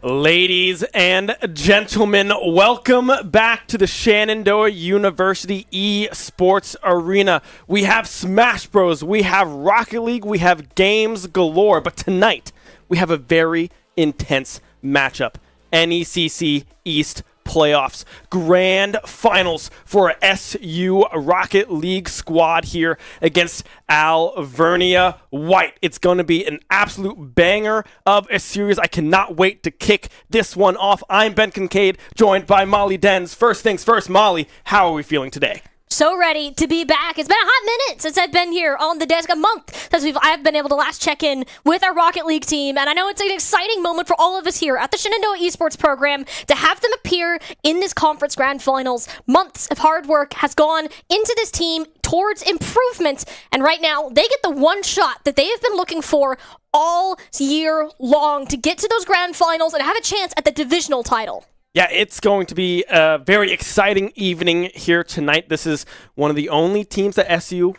Ladies and gentlemen, welcome back to the Shenandoah University eSports Arena. We have Smash Bros, we have Rocket League, we have games galore, but tonight we have a very intense matchup. NECC East playoffs, grand finals for SU Rocket League squad here against Alvernia White. It's going to be an absolute banger of a series. I cannot wait to kick this one off. I'm Ben Kincaid, joined by Molly Dens. First things first, Molly, how are we feeling today? So ready to be back. It's been a hot minute since I've been here on the desk, a month since I've been able to last check in with our Rocket League team, and I know it's an exciting moment for all of us here at the Shenandoah eSports program to have them appear in this conference grand finals. Months of hard work has gone into this team towards improvement, and right now they get the one shot that they have been looking for all year long to get to those grand finals and have a chance at the divisional title. Yeah, it's going to be a very exciting evening here tonight. This is one of the only teams that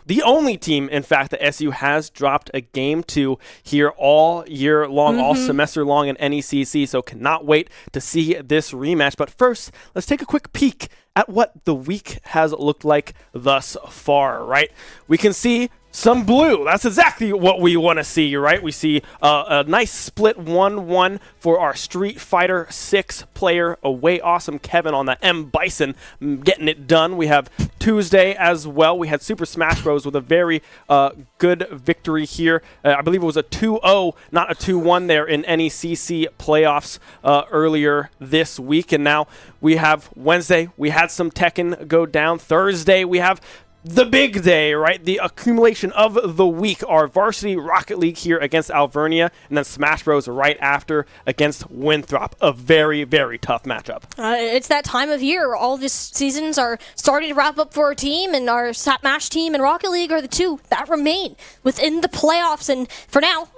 the only team, in fact, that SU has dropped a game to here all year long, all semester long in NECC, so cannot wait to see this rematch. But first, let's take a quick peek at what the week has looked like thus far, right? We can see some blue. That's exactly what we want to see, right? We see a nice split 1-1 for our Street Fighter 6 player away. Awesome Kevin on the M Bison getting it done. We have Tuesday as well. We had Super Smash Bros. With a very good victory here. I believe it was a 2-0, not a 2-1 there in NECC playoffs earlier this week. And now we have Wednesday. We had some Tekken go down. Thursday, we have the big day, right? The accumulation of the week. Our Varsity Rocket League here against Alvernia, and then Smash Bros. Right after against Winthrop. A very, very tough matchup. It's that time of year. All these seasons are starting to wrap up for our team, and our Smash team and Rocket League are the two that remain within the playoffs. And for now,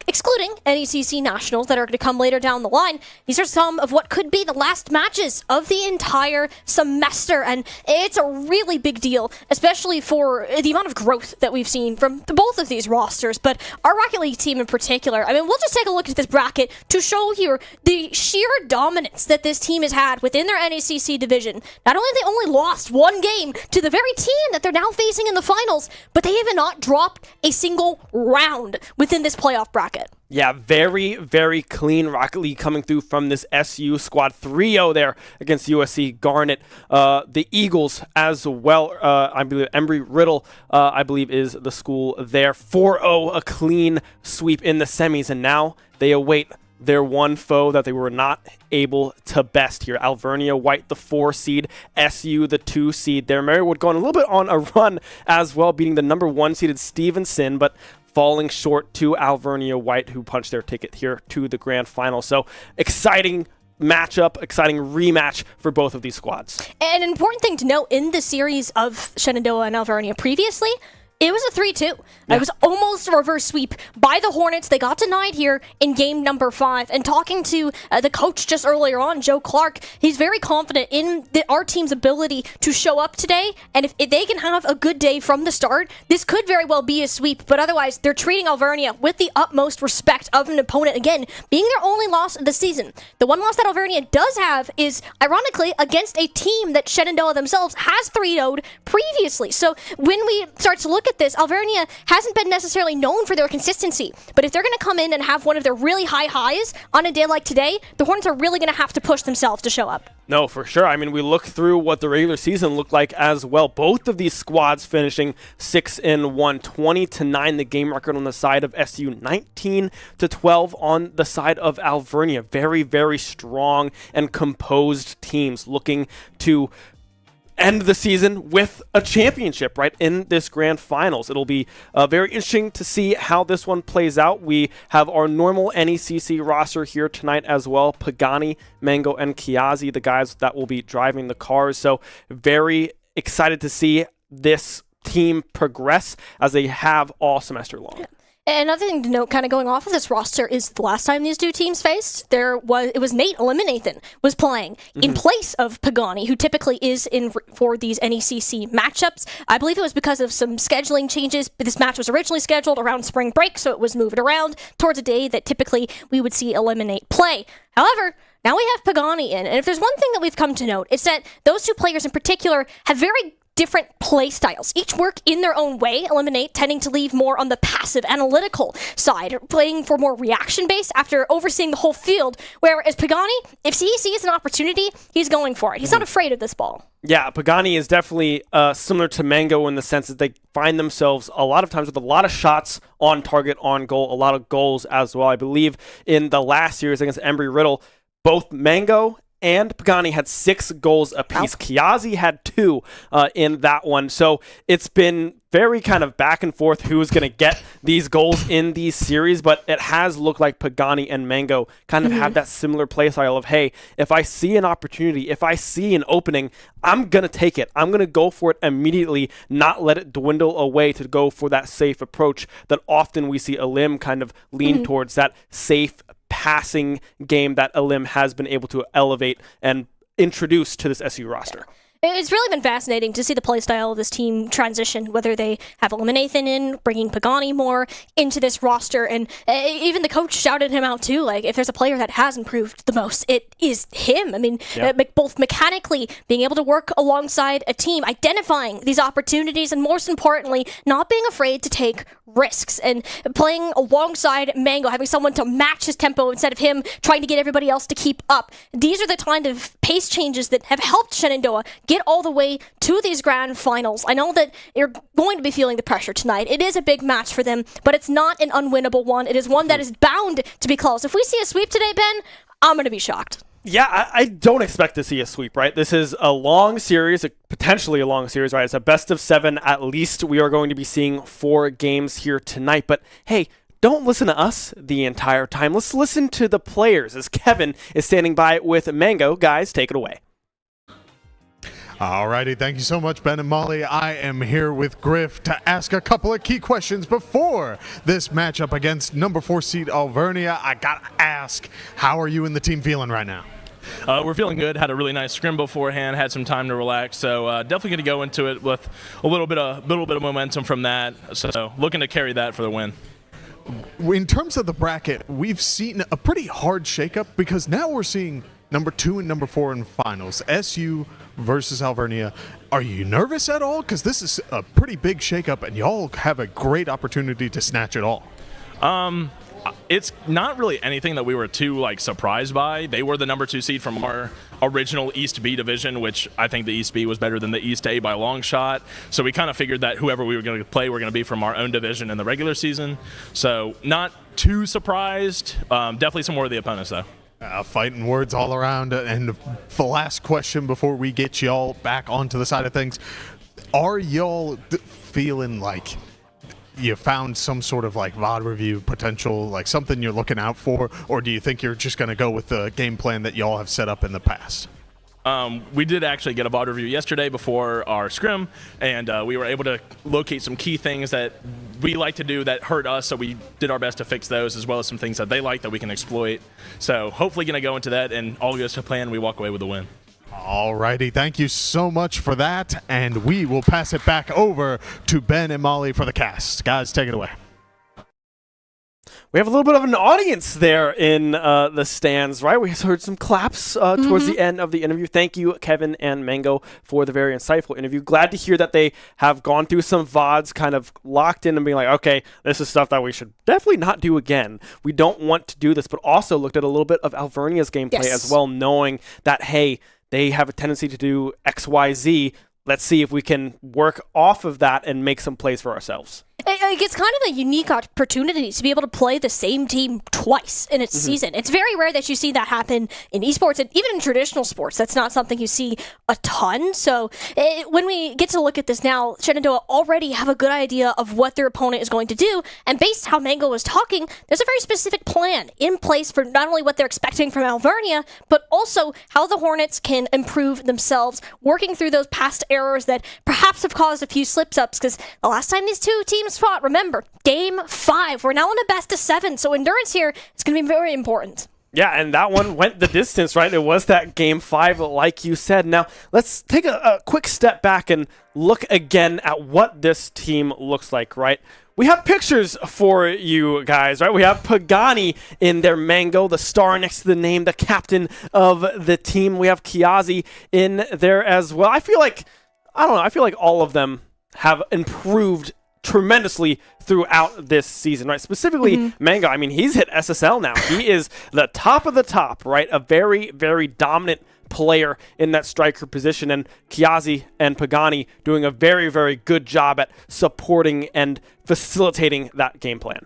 excluding NECC Nationals that are going to come later down the line, these are some of what could be the last matches of the entire semester. And it's a really big deal, especially for the amount of growth that we've seen from both of these rosters, but our Rocket League team in particular. I mean, we'll just take a look at this bracket to show here the sheer dominance that this team has had within their NECC division. Not only have they only lost one game to the very team that they're now facing in the finals, but they have not dropped a single round within this playoff bracket. Yeah, very, very clean Rocket League coming through from this SU squad. 3-0 there against USC Garnet. The Eagles as well. I believe Embry-Riddle, I believe, is the school there. 4-0, a clean sweep in the semis. And now they await their one foe that they were not able to best here. Alvernia White, the 4 seed. SU, the 2 seed there. Marywood going a little bit on a run as well, beating the number 1 seeded Stevenson, but falling short to Alvernia White, who punched their ticket here to the grand final. So exciting matchup, exciting rematch for both of these squads. And an important thing to note in the series of Shenandoah and Alvernia previously, it was a 3-2. Yeah. It was almost a reverse sweep by the Hornets. They got denied here in game number 5. And talking to the coach just earlier on, Joe Clark, he's very confident in our team's ability to show up today. And if they can have a good day from the start, this could very well be a sweep. But otherwise, they're treating Alvernia with the utmost respect of an opponent. Again, being their only loss of the season. The one loss that Alvernia does have is, ironically, against a team that Shenandoah themselves has 3-0'd previously. So when we start to look at this, Alvernia hasn't been necessarily known for their consistency, but if they're going to come in and have one of their really high highs on a day like today, the Hornets are really going to have to push themselves to show up. No, for sure. I mean, we look through what the regular season looked like as well. Both of these squads finishing 6-1, 20-9 the game record on the side of SU, 19-12 on the side of Alvernia. Very, very strong and composed teams looking to end the season with a championship, right, in this grand finals. It'll be very interesting to see how this one plays out. We have our normal NECC roster here tonight as well. Pagani, Mango, and Kiazi, the guys that will be driving the cars. So very excited to see this team progress as they have all semester long. Another thing to note, kind of going off of this roster, is the last time these two teams faced, it was Nate Eliminathan was playing in place of Pagani, who typically is in for these NECC matchups. I believe it was because of some scheduling changes, but this match was originally scheduled around spring break, so it was moved around towards a day that typically we would see Eliminate play. However, now we have Pagani in, and if there's one thing that we've come to note, it's that those two players in particular have very different play styles. Each work in their own way. Eliminate tending to leave more on the passive, analytical side, playing for more reaction-based after overseeing the whole field, whereas Pagani, if he sees an opportunity, he's going for it. He's not afraid of this ball. Yeah, Pagani is definitely similar to Mango in the sense that they find themselves a lot of times with a lot of shots on target, on goal, a lot of goals as well. I believe in the last series against Embry-Riddle, both Mango and Pagani had 6 goals apiece. Kiazi had 2 in that one. So it's been very kind of back and forth who's going to get these goals in these series, but it has looked like Pagani and Mango kind of have that similar play style of, hey, if I see an opportunity, if I see an opening, I'm going to take it. I'm going to go for it immediately, not let it dwindle away to go for that safe approach that often we see Elim kind of lean towards, that safe passing game that Elim has been able to elevate and introduce to this SU roster. It's really been fascinating to see the playstyle of this team transition, whether they have Eliminathan in, bringing Pagani more into this roster, and even the coach shouted him out too, like, if there's a player that has improved the most, it is him. I mean, both mechanically, being able to work alongside a team, identifying these opportunities, and most importantly, not being afraid to take risks, and playing alongside Mango, having someone to match his tempo instead of him trying to get everybody else to keep up. These are the kind of pace changes that have helped Shenandoah get all the way to these grand finals. I know that you're going to be feeling the pressure tonight. It is a big match for them, but it's not an unwinnable one. It is one that is bound to be close. If we see a sweep today, Ben, I'm going to be shocked. Yeah, I don't expect to see a sweep, right? This is a long series, potentially a long series, right? It's a best of 7 at least. We are going to be seeing 4 games here tonight. But hey, don't listen to us the entire time. Let's listen to the players as Kevin is standing by with Mango. Guys, take it away. Alrighty, thank you so much, Ben and Molly. I am here with Griff to ask a couple of key questions before this matchup against number 4 seed Alvernia. I gotta ask, how are you and the team feeling right now? We're feeling good. Had a really nice scrim beforehand. Had some time to relax. So definitely going to go into it with a little bit of momentum from that. So looking to carry that for the win. In terms of the bracket, we've seen a pretty hard shakeup because now we're seeing number 2 and number 4 in finals. SU versus Alvernia. Are you nervous at all? Because this is a pretty big shakeup, and y'all have a great opportunity to snatch it all. It's not really anything that we were too surprised by. They were the number 2 seed from our original East B division, which I think the East B was better than the East A by a long shot. So we kind of figured that whoever we were going to play were going to be from our own division in the regular season. So not too surprised. Definitely some worthy opponents though. Fighting words all around. And the last question before we get y'all back onto the side of things, are y'all feeling like you found some sort of VOD review potential, something you're looking out for, or do you think you're just going to go with the game plan that y'all have set up in the past? We did actually get a VOD review yesterday before our scrim, and we were able to locate some key things that we like to do that hurt us, so we did our best to fix those, as well as some things that they like that we can exploit. So hopefully going to go into that, and all goes to plan, we walk away with a win. Alrighty, thank you so much for that, and we will pass it back over to Ben and Molly for the cast. Guys, take it away. We have a little bit of an audience there in the stands, right? We heard some claps towards the end of the interview. Thank you, Kevin and Mango, for the very insightful interview. Glad to hear that they have gone through some VODs, kind of locked in and being like, okay, this is stuff that we should definitely not do again. We don't want to do this, but also looked at a little bit of Alvernia's gameplay as well, knowing that, hey, they have a tendency to do X, Y, Z. Let's see if we can work off of that and make some plays for ourselves. It's kind of a unique opportunity to be able to play the same team twice in its season. It's very rare that you see that happen in esports, and even in traditional sports. That's not something you see a ton. So when we get to look at this now, Shenandoah already have a good idea of what their opponent is going to do, and based how Mango was talking, there's a very specific plan in place for not only what they're expecting from Alvernia, but also how the Hornets can improve themselves, working through those past errors that perhaps have caused a few slips-ups, because the last time these two teams spot, remember, game 5. We're now in a best of 7, so endurance here is going to be very important. Yeah, and that one went the distance, right? It was that game 5, like you said. Now, let's take a quick step back and look again at what this team looks like, right? We have pictures for you guys, right? We have Pagani in their Mango, the star next to the name, the captain of the team. We have Kiazi in there as well. I feel like all of them have improved tremendously throughout this season, right? Specifically, Mango, I mean, he's hit SSL now. He is the top of the top, right? A very, very dominant player in that striker position, and Kiazi and Pagani doing a very, very good job at supporting and facilitating that game plan.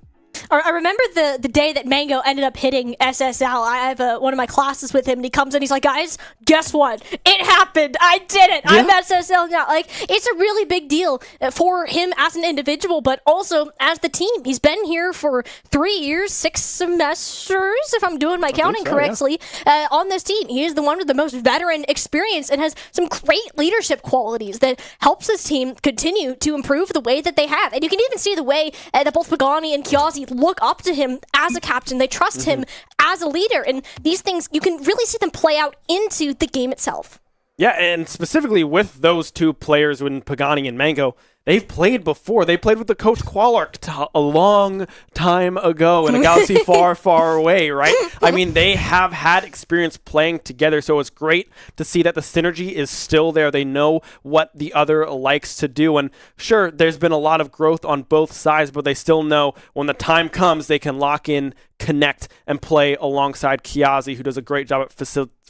I remember the day that Mango ended up hitting SSL. I have one of my classes with him, and he comes in, he's like, guys, guess what? It happened. I did it. Yeah. I'm SSL now. Like, it's a really big deal for him as an individual, but also as the team. He's been here for 3 years, 6 semesters, if I'm doing my counting correctly, on this team. He is the one with the most veteran experience and has some great leadership qualities that helps this team continue to improve the way that they have. And you can even see the way that both Pagani and Kiazi look up to him as a captain. They trust him as a leader, and these things, you can really see them play out into the game itself. Yeah, and specifically with those two players, when Pagani and Mango, they've played before. They played with the coach Qualark a long time ago in a galaxy far, far away, right? I mean, they have had experience playing together, so it's great to see that the synergy is still there. They know what the other likes to do, and sure, there's been a lot of growth on both sides, but they still know when the time comes, they can lock in, connect, and play alongside Kiazi, who does a great job at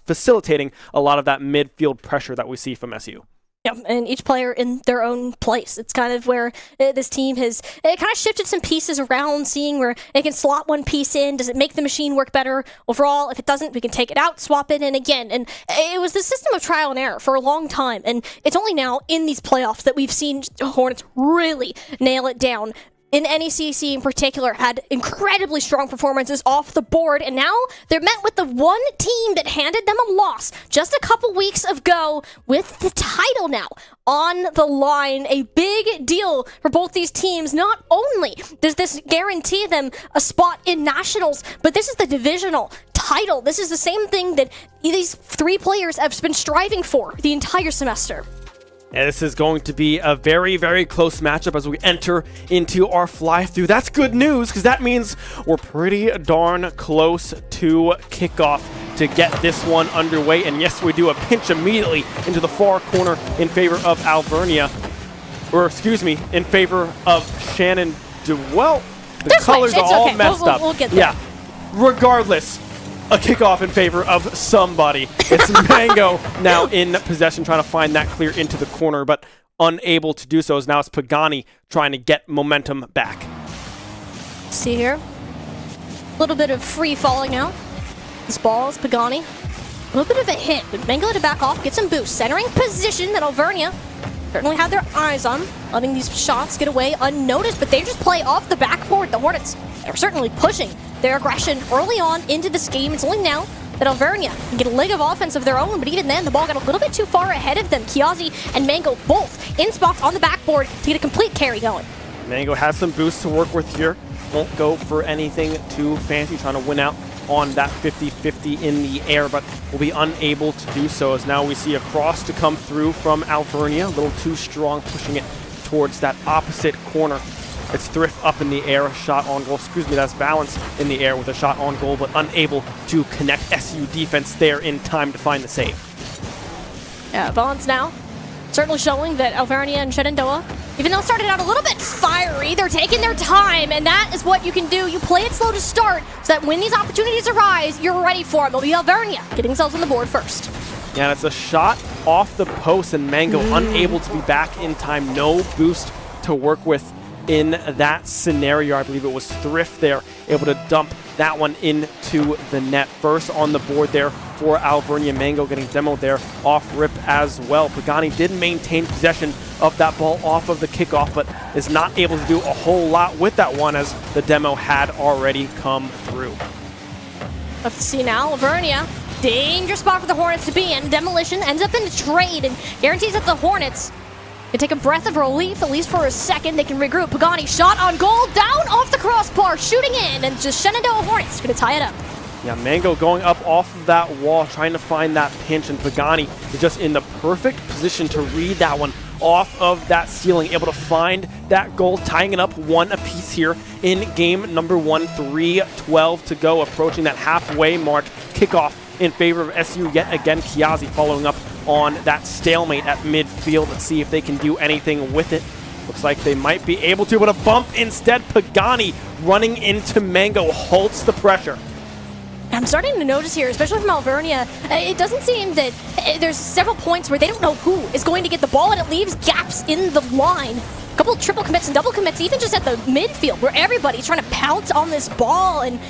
facilitating a lot of that midfield pressure that we see from SU. Yeah, and each player in their own place. It's kind of where this team has kind of shifted some pieces around, seeing where they can slot one piece in. Does it make the machine work better overall? If it doesn't, we can take it out, swap it in again. And it was the system of trial and error for a long time. And it's only now in these playoffs that we've seen Hornets really nail it down. In NECC in particular, had incredibly strong performances off the board, and now they're met with the one team that handed them a loss just a couple weeks ago with the title now on the line. A big deal for both these teams. Not only does this guarantee them a spot in nationals, but this is the divisional title. This is the same thing that these 3 players have been striving for the entire semester. And this is going to be a very, very close matchup as we enter into our fly-through. That's good news, because that means we're pretty darn close to kickoff to get this one underway. And yes, we do a pinch immediately into the far corner in favor of Alvernia. Or, excuse me, in favor of Shenandoah. Well, the colors are all messed up. We'll get there. Yeah, regardless. A kickoff in favor of somebody. It's Mango now in possession, trying to find that clear into the corner, but unable to do so, as now it's Pagani trying to get momentum back. See here. A little bit of free falling now. This ball is Pagani. A little bit of a hit, but Mango to back off, get some boost. Centering position that Alvernia certainly had their eyes on, letting these shots get away unnoticed, but they just play off the backboard. The Hornets are certainly pushing their aggression early on into this game. It's only now that Alvernia can get a leg of offense of their own, but even then, the ball got a little bit too far ahead of them. Kiazi and Mango both in spots on the backboard to get a complete carry going. Mango has some boosts to work with here. Won't go for anything too fancy, trying to win out on that 50-50 in the air, but will be unable to do so, as now we see a cross to come through from Alvernia. A little too strong, pushing it towards that opposite corner. It's Thrift up in the air, shot on goal. Excuse me, that's Balance in the air with a shot on goal, but unable to connect. SU defense there in time to find the save. Yeah, Balance now certainly showing that Alvernia and Shenandoah, even though it started out a little bit fiery, they're taking their time, and that is what you can do. You play it slow to start, so that when these opportunities arise, you're ready for them. It'll be Alvernia getting themselves on the board first. Yeah, and it's a shot off the post, and Mango unable to be back in time. No boost to work with in that scenario. I believe it was Thrift there, able to dump that one into the net. First on the board there for Alvernia. Mango getting demoed there off rip as well. Pagani did maintain possession of that ball off of the kickoff, but is not able to do a whole lot with that one, as the demo had already come through. Let's see now, Alvernia. Dangerous spot for the Hornets to be in. Demolition ends up in a trade and guarantees that the Hornets They take a breath of relief, at least for a second. They can regroup. Pagani shot on goal, down off the crossbar, shooting in, and just Shenandoah Hornets going to tie it up. Yeah, Mango going up off of that wall, trying to find that pinch, and Pagani is just in the perfect position to read that one off of that ceiling, able to find that goal, tying it up 1 apiece here in game number 1. 3:12 to go, approaching that halfway mark. Kickoff in favor of SU yet again. Kiazi following up on that stalemate at midfield. Let's see if they can do anything with it. Looks like they might be able to, but a bump instead. Pagani running into Mango halts the pressure. I'm starting to notice here, especially from Alvernia, it doesn't seem that there's several points where they don't know who is going to get the ball, and it leaves gaps in the line. A couple of triple commits and double commits, even just at the midfield, where everybody's trying to pounce on this ball, and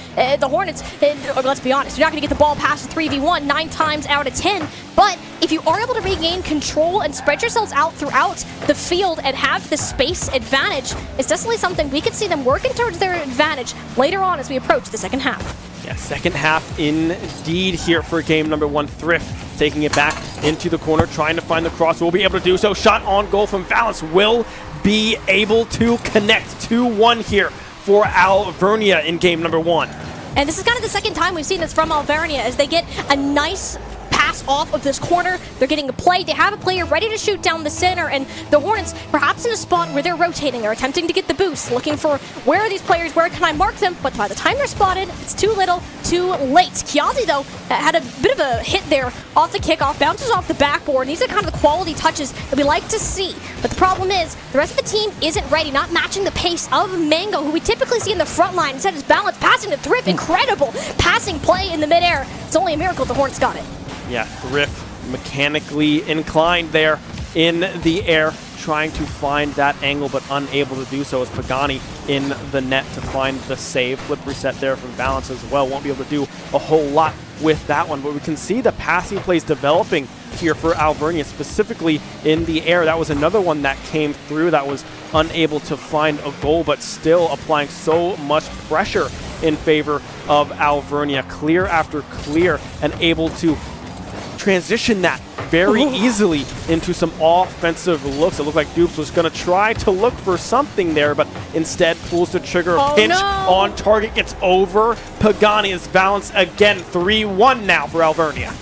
the Hornets, let's be honest, you're not going to get the ball past the 3v1 9 times out of 10, but if you are able to regain control and spread yourselves out throughout the field and have the space advantage, it's definitely something we could see them working towards their advantage later on as we approach the second half. Yeah, second half indeed here for game number 1. Thrift taking it back into the corner, trying to find the cross. Will be able to do so. Shot on goal from Valence will be able to connect. 2-1 here for Alvernia in game number 1. And this is kind of the second time we've seen this from Alvernia as they get a nice pass off of this corner. They're getting a play. They have a player ready to shoot down the center, and the Hornets perhaps in a spot where they're rotating. They're attempting to get the boost, looking for where are these players, where can I mark them? But by the time they're spotted, it's too little, too late. Kiazi, though, had a bit of a hit there off the kickoff, bounces off the backboard. These are kind of the quality touches that we like to see. But the problem is, the rest of the team isn't ready, not matching the pace of Mango, who we typically see in the front line. Instead, his balance passing to Thrift. Incredible passing play in the midair. It's only a miracle the Hornets got it. Yeah, Thrift mechanically inclined there in the air, trying to find that angle, but unable to do so as Pagani in the net to find the save. Flip reset there from Valence as well. Won't be able to do a whole lot with that one, but we can see the passing plays developing here for Alvernia, specifically in the air. That was another one that came through that was unable to find a goal, but still applying so much pressure in favor of Alvernia. Clear after clear, and able to transition that very easily into some offensive looks. It looked like Dupes was going to try to look for something there, but instead pulls the trigger. Pinch on target, gets over Pagani as Valence again. 3-1 now for Alvernia.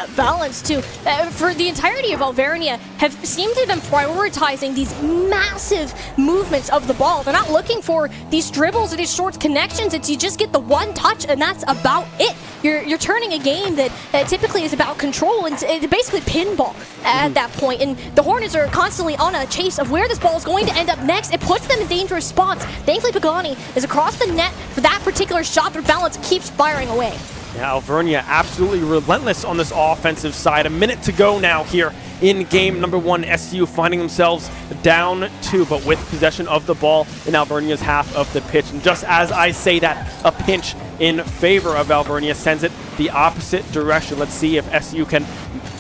Valence, too, for the entirety of Alvernia, have seemed to have been prioritizing these massive movements of the ball. They're not looking for these dribbles or these short connections. It's you just get the one touch, and that's about it. You're turning a game that typically is about control and it's basically pinball at that point. And the Hornets are constantly on a chase of where this ball is going to end up next. It puts them in dangerous spots. Thankfully, Pagani is across the net for that particular shot, but Valence keeps firing away. Yeah, Alvernia absolutely relentless on this offensive side. A minute to go now here in game number 1. SU finding themselves down 2, but with possession of the ball in Alvernia's half of the pitch. And just as I say that, a pinch in favor of Alvernia sends it the opposite direction. Let's see if SU can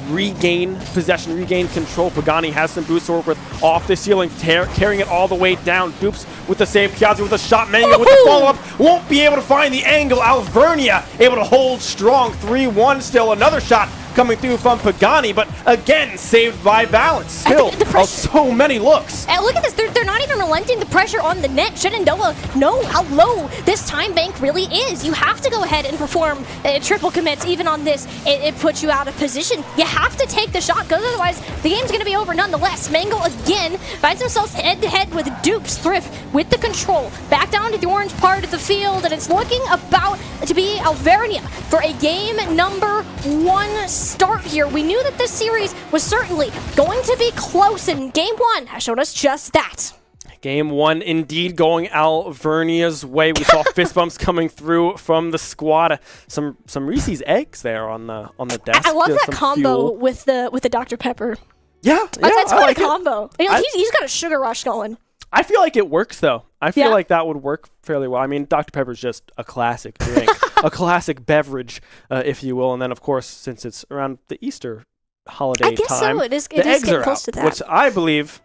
regain possession, regain control. Pagani has some boost to work with off the ceiling, carrying it all the way down. Dupes with the save, Kiazi with a shot, Mango with the follow-up, won't be able to find the angle. Alvernia able to hold strong. 3-1 still, another shot coming through from Pagani, but again saved by Valence. Still, so many looks. And look at this, they're not even relenting the pressure on the net. Shenandoah know how low this time bank really is. You have to go ahead and perform triple commits even on this. It puts you out of position. You have to take the shot, because otherwise the game's going to be over nonetheless. Mango again finds themselves head-to-head with Dupes. Thrift with the control. Back down to the orange part of the field, and it's looking about to be Alvernia for a game number 1 start here. We knew that this series was certainly going to be close, and game 1 has shown us just that. Game 1 indeed going Alvernia's way. We saw fist bumps coming through from the squad. Some Reese's eggs there on the desk. I love that combo fuel. with the Dr. Pepper. Yeah, That's quite like a combo. He's got a sugar rush going. I feel like it works though. I feel like that would work fairly well. I mean, Dr. Pepper's just a classic drink, a classic beverage, if you will. And then, of course, since it's around the Easter holiday I guess time, so. It is the eggs getting are close out, to that. which I believe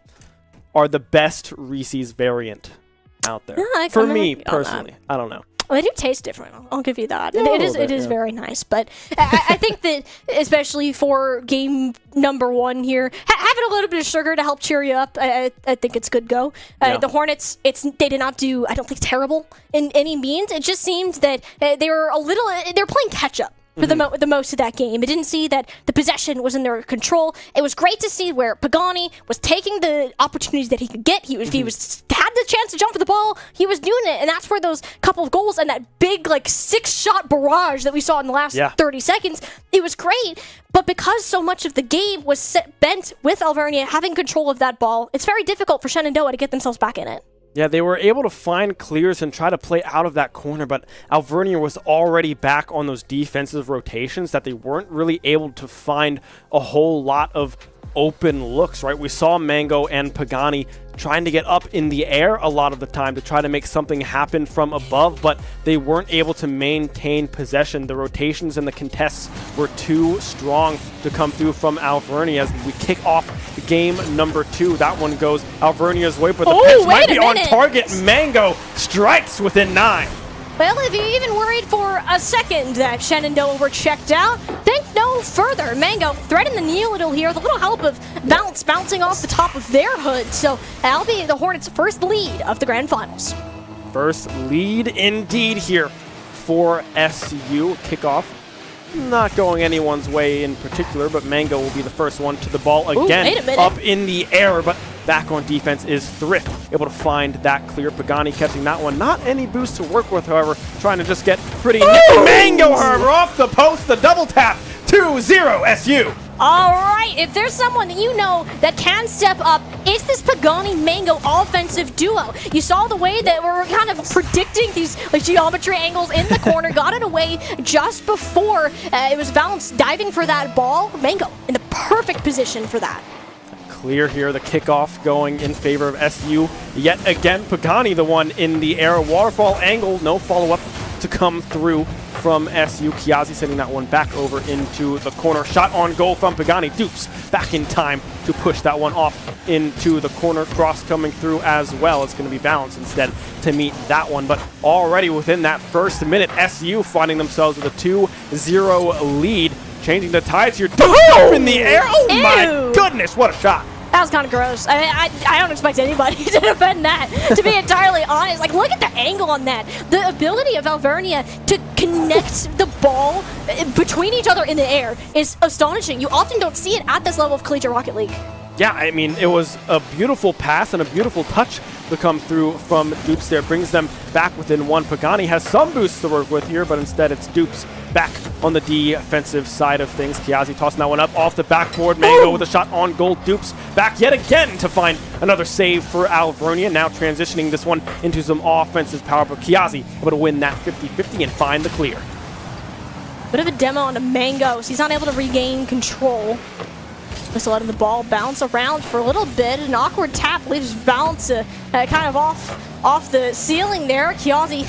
are the best Reese's variant out there. Yeah, For me personally, I don't know. Well, they do taste different. I'll give you that. Yeah, It is very nice. But I think that especially for game number 1 here, having a little bit of sugar to help cheer you up, I think it's good go. The Hornets, they did not do, I don't think, terrible in any means. It just seemed that they were playing catch up for the most of that game. It didn't see that the possession was in their control. It was great to see where Pagani was taking the opportunities that he could get. He had the chance to jump for the ball. He was doing it, and that's where those couple of goals and that big 6-shot barrage that we saw in the last 30 seconds, it was great. But because so much of the game was bent with Alvernia having control of that ball, it's very difficult for Shenandoah to get themselves back in it. Yeah, they were able to find clears and try to play out of that corner, but Alvernia was already back on those defensive rotations that they weren't really able to find a whole lot of open looks, right? We saw Mango and Pagani trying to get up in the air a lot of the time to try to make something happen from above, but they weren't able to maintain possession. The rotations and the contests were too strong to come through from Alvernia as we kick off game number 2. That one goes Alvernia's way, but the pitch might be on target. Mango strikes within 9. Well, if you even worried for a second that Shenandoah were checked out, think no further. Mango threading the needle here with a little help of bouncing off the top of their hood. So that'll be the Hornets' first lead of the Grand Finals. First lead indeed here for SU. Kickoff not going anyone's way in particular, but Mango will be the first one to the ball again. Up in the air, but back on defense is Thrift, able to find that clear. Pagani catching that one. Not any boost to work with, however, trying to just get pretty Mango, however, off the post, the double tap, 2-0 SU. All right, if there's someone that you know that can step up, it's this Pagani-Mango offensive duo. You saw the way that we were kind of predicting these geometry angles in the corner, got it away just before it was Valance diving for that ball. Mango in the perfect position for that. Clear here, the kickoff going in favor of SU. Yet again, Pagani the one in the air. Waterfall angle, no follow-up to come through from SU. Kiazi sending that one back over into the corner. Shot on goal from Pagani. Dupes back in time to push that one off into the corner. Cross coming through as well. It's going to be Valance instead to meet that one. But already within that first minute, SU finding themselves with a 2-0 lead. Changing the tides here. Up in the air. Oh my goodness, what a shot. That was kind of gross. I don't expect anybody to defend that, to be entirely honest. Look at the angle on that. The ability of Alvernia to connect the ball between each other in the air is astonishing. You often don't see it at this level of Collegiate Rocket League. Yeah, I mean, it was a beautiful pass and a beautiful touch to come through from Dupes there. Brings them back within 1. Pagani has some boosts to work with here, but instead it's Dupes back on the defensive side of things. Kiazi tossing that one up off the backboard. Mango with a shot on goal. Dupes back yet again to find another save for Alvernia. Now transitioning this one into some offensive power, but Kiazi able to win that 50-50 and find the clear. Bit of a demo on the Mango, so he's not able to regain control. Just letting the ball bounce around for a little bit. An awkward tap leaves Valance kind of off the ceiling there. Kiazi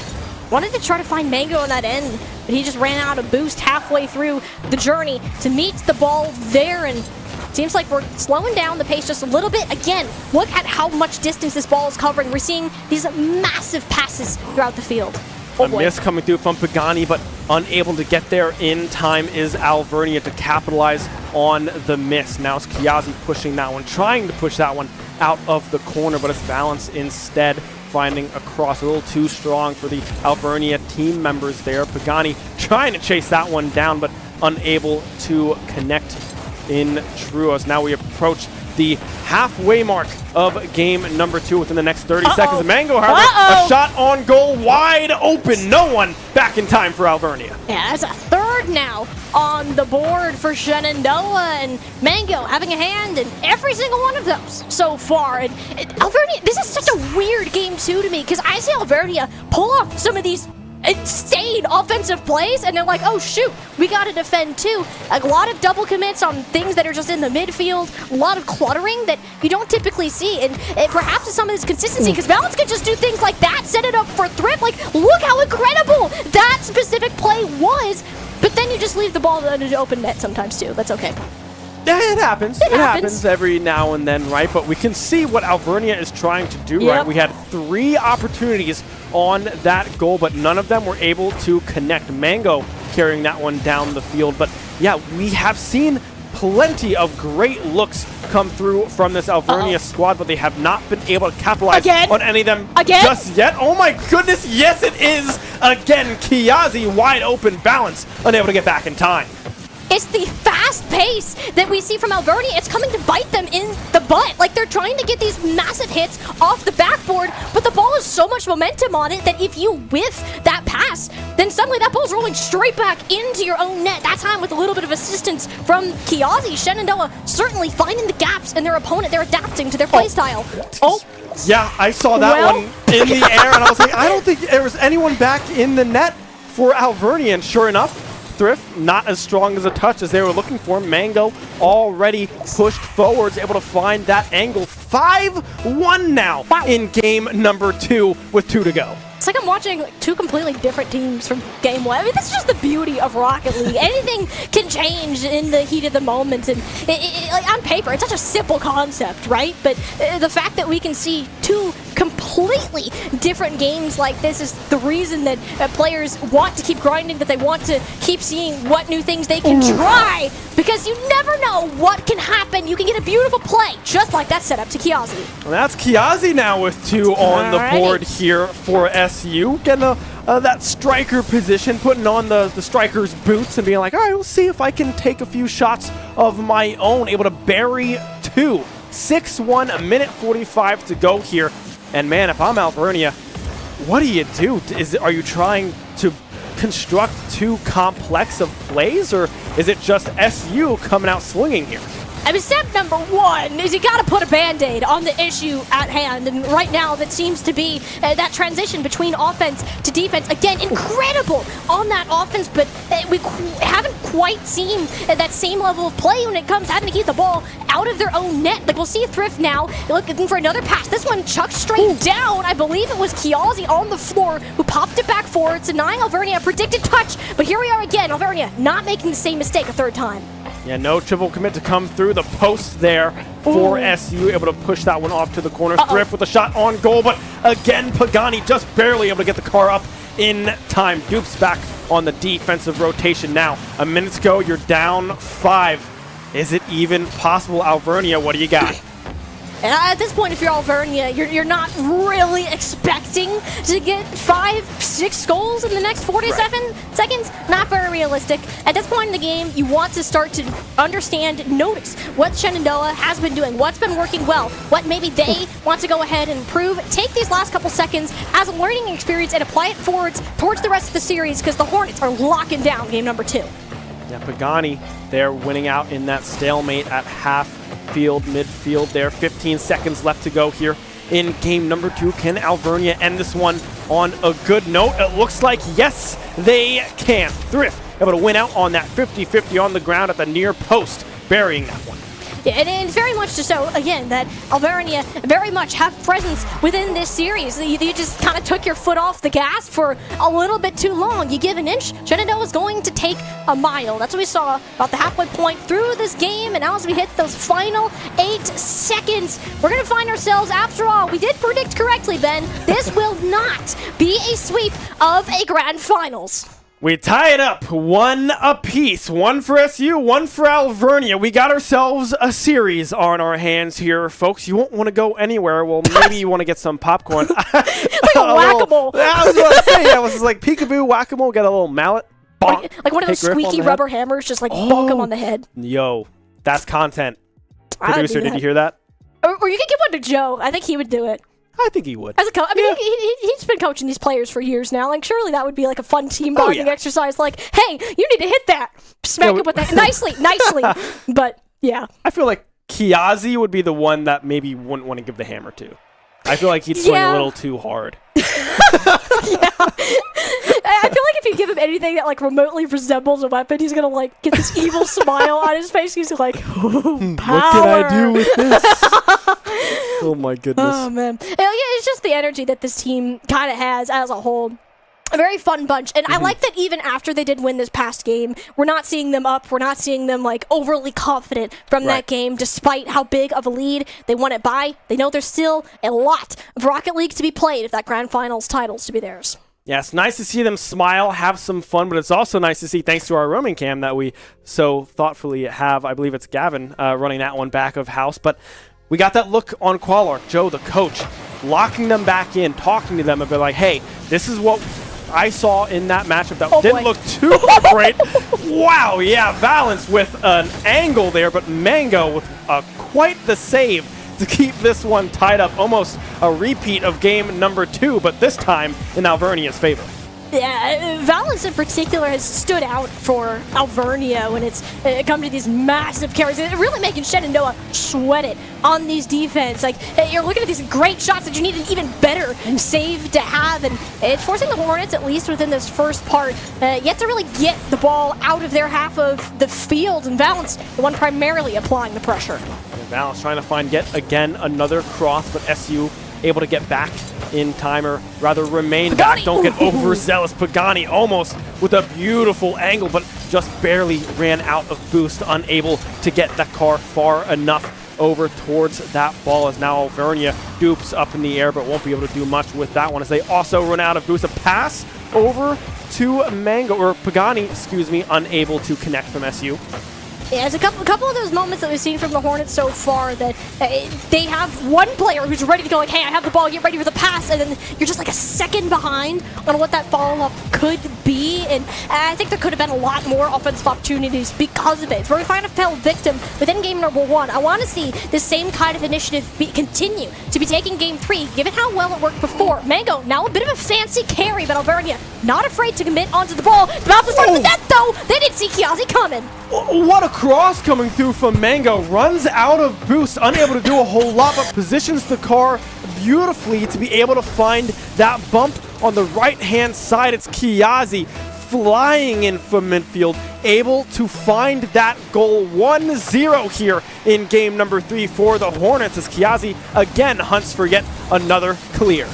wanted to try to find Mango on that end, but he just ran out of boost halfway through the journey to meet the ball there, and it seems like we're slowing down the pace just a little bit. Again, look at how much distance this ball is covering. We're seeing these massive passes throughout the field. A miss coming through from Pagani, but unable to get there in time is Alvernia to capitalize on the miss. Now it's Kiazi pushing that one, trying to push that one out of the corner, but it's Valance instead finding a cross. A little too strong for the Alvernia team members there. Pagani trying to chase that one down, but unable to connect in true as now we approach the halfway mark of game number 2 within the next 30 seconds. Mango, however, a shot on goal wide open. No one back in time for Alvernia. Yeah, that's a third now on the board for Shenandoah, and Mango having a hand in every single one of those so far. And Alvernia, this is such a weird game 2 to me, because I see Alvernia pull off some of these insane offensive plays, and they're like, oh shoot, we gotta defend too. A lot of double commits on things that are just in the midfield, a lot of cluttering that you don't typically see, and perhaps it's some of this consistency, because Valance can just do things like that, set it up for Thrift. Look how incredible that specific play was, but then you just leave the ball in an open net sometimes too. That's okay. Yeah, it happens. It It happens. happens every now and then, right? But we can see what Alvernia is trying to do, Yep. right? We had 3 opportunities on that goal, but none of them were able to connect. Mango carrying that one down the field. But yeah, we have seen plenty of great looks come through from this Alvernia squad, but they have not been able to capitalize Again? on any of them Again? just yet. Oh my goodness, yes it is! Again, Kiazi, wide open balance, unable to get back in time. It's the fast pace that we see from Alvernia. It's coming to bite them in the butt. Like, they're trying to get these massive hits off the backboard, but the ball has so much momentum on it that if you whiff that pass, then suddenly that ball's rolling straight back into your own net. That time with a little bit of assistance from Kiazi. Shenandoah certainly finding the gaps in their opponent. They're adapting to their play style. Oh, Yeah, I saw that Well- one in the air, and I was like, I don't think there was anyone back in the net for Alvernia, and sure enough, Thrift not as strong as a touch as they were looking for. Mango already pushed forwards, able to find that angle. 5-1 now in game number 2 with 2 to go. it's like I'm watching like 2 completely different teams from game 1. I mean, this is just the beauty of Rocket League. Anything can change in the heat of the moment, and like on paper, it's such a simple concept, right? But the fact that we can see 2 completely different games like this is the reason that players want to keep grinding, that they want to keep seeing what new things they can try, because you never know what can happen. You can get a beautiful play, just like that setup to Kiazi. And that's Kiazi now with 2 on the Alrighty. board here for SU. Getting that striker position, putting on the striker's boots and being like, all right, we'll see if I can take a few shots of my own. Able to bury 2. 6-1, a minute 45 to go here. And man, if I'm Alvernia, what do you do? Are you trying to construct too complex of plays, or is it just SU coming out swinging here? I mean, step number 1 is you got to put a Band-Aid on the issue at hand. And right now, that seems to be that transition between offense to defense. Again, incredible on that offense, but we haven't quite seen that same level of play when it comes to having to keep the ball out of their own net. Like, we'll see Thrift now looking for another pass. This one chucked straight down. I believe it was Kiazi on the floor who popped it back forward, denying Alvernia a predicted touch. But here we are again, Alvernia not making the same mistake a 3rd time. Yeah, no triple commit to come through the post there for SU. Able to push that one off to the corner. Thrift with a shot on goal, but again, Pagani just barely able to get the car up in time. Dupes back on the defensive rotation now. A minute to go, you're down 5. Is it even possible, Alvernia? What do you got? And at this point, if you're Alvernia, you're not really expecting to get 5-6 goals in the next 47 seconds. Not very realistic. At this point in the game, you want to start to understand, notice what Shenandoah has been doing, what's been working well, what maybe they want to go ahead and improve. Take these last couple seconds as a learning experience and apply it forwards towards the rest of the series, because the Hornets are locking down game number 2. Yeah, Pagani, they're winning out in that stalemate at half field, midfield there. 15 seconds left to go here in game number 2. Can Alvernia end this one on a good note? It looks like yes, they can. Thrift able to win out on that 50-50 on the ground at the near post, burying that one. Yeah, and it's very much to show, again, that Alvernia very much have presence within this series. You just kind of took your foot off the gas for a little bit too long. You give an inch, Shenandoah is going to take a mile. That's what we saw about the halfway point through this game, and now as we hit those final 8 seconds, we're going to find ourselves, after all, we did predict correctly, Ben, this will not be a sweep of a grand finals. We tie it up 1 apiece. 1 for SU, 1 for Alvernia. We got ourselves a series on our hands here, folks. You won't want to go anywhere. Well, maybe you want to get some popcorn. Like a whack-a-mole. I was going to say, that was like peekaboo, whack-a-mole, get a little mallet. Bonk, Like one of those hit Griff on squeaky the head. rubber hammers, just like bonk him on the head. Yo, that's content. I would Producer, do did that. you hear that? Or you could give one to Joe. I think he would do it. I think he would. As a coach, I mean, Yeah. he's been coaching these players for years now. Like, surely that would be like a fun team bonding yeah. exercise. Like, hey, you need to hit that. Smack Yeah, it with that nicely. But yeah, I feel like Kiazi would be the one that maybe you wouldn't want to give the hammer to. I feel like he'd swing Yeah. a little too hard. I feel like if you give him anything that like remotely resembles a weapon, he's gonna like get this evil smile on his face. He's like, "Ooh, power. What can I do with this? Oh my goodness. Oh man, yeah, it's just the energy that this team kind of has as a whole. a very fun bunch. And I like that even after they did win this past game, we're not seeing them up. We're not seeing them like overly confident from that game, despite how big of a lead they won it by. They know there's still a lot of Rocket League to be played if that Grand Finals title's to be theirs. Yeah, it's nice to see them smile, have some fun, but it's also nice to see, thanks to our roaming cam that we so thoughtfully have, I believe it's Gavin running that one back of house, but we got that look on Qualark, Joe, the coach, locking them back in, talking to them about like, hey, this is what I saw in that matchup that didn't look too great. Wow, yeah, Valence with an angle there, but Mango with quite the save to keep this one tied up. Almost a repeat of game number 2, but this time in Alvernia's favor. Yeah, Valence in particular has stood out for Alvernia when it's come to these massive carries. They're really making Shenandoah sweat it on these defense. Like, you're looking at these great shots that you need an even better save to have, and it's forcing the Hornets, at least within this first part, yet to really get the ball out of their half of the field, and Valence, the one primarily applying the pressure. And Valence trying to find yet again another cross, but SU able to get back in time, or rather remain back. Don't get overzealous. Pagani almost with a beautiful angle, but just barely ran out of boost, unable to get that car far enough over towards that ball, as now Alvernia dupes up in the air, but won't be able to do much with that one as they also run out of boost. A pass over to Mango, or Pagani, excuse me, unable to connect from SU. Yeah, it's a couple of those moments that we've seen from the Hornets so far that they have one player who's ready to go like, hey, I have the ball, get ready for the pass, and then you're just like a second behind on what that follow-up could be, and I think there could have been a lot more offensive opportunities because of it. It's where we find a fell victim within game number 1. I want to see the same kind of initiative continue to be taking game 3, given how well it worked before. Mango, now a bit of a fancy carry, but Alvernia not afraid to commit onto the ball. About to start with that, though. They didn't see Kiazi coming. What a cross coming through from Mango. Runs out of boost, unable to do a whole lot, but positions the car beautifully to be able to find that bump on the right-hand side. It's Kiazi flying in from midfield, able to find that goal. 1-0 here in game number 3 for the Hornets, as Kiazi again hunts for yet another clear.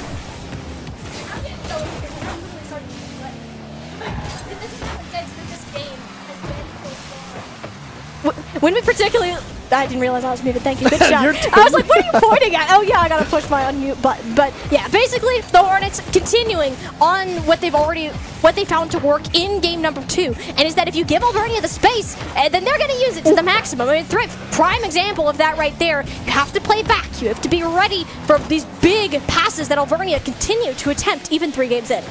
When we particularly, I didn't realize I was muted. Thank you. Good shot. I was like, what are you pointing at? Oh yeah, I gotta push my unmute button. But yeah, basically the Hornets continuing on what they found to work in game number 2, and is that if you give Alvernia the space, then they're gonna use it to the maximum. I mean, Thrift, prime example of that right there. You have to play back. You have to be ready for these big passes that Alvernia continue to attempt even 3 games in.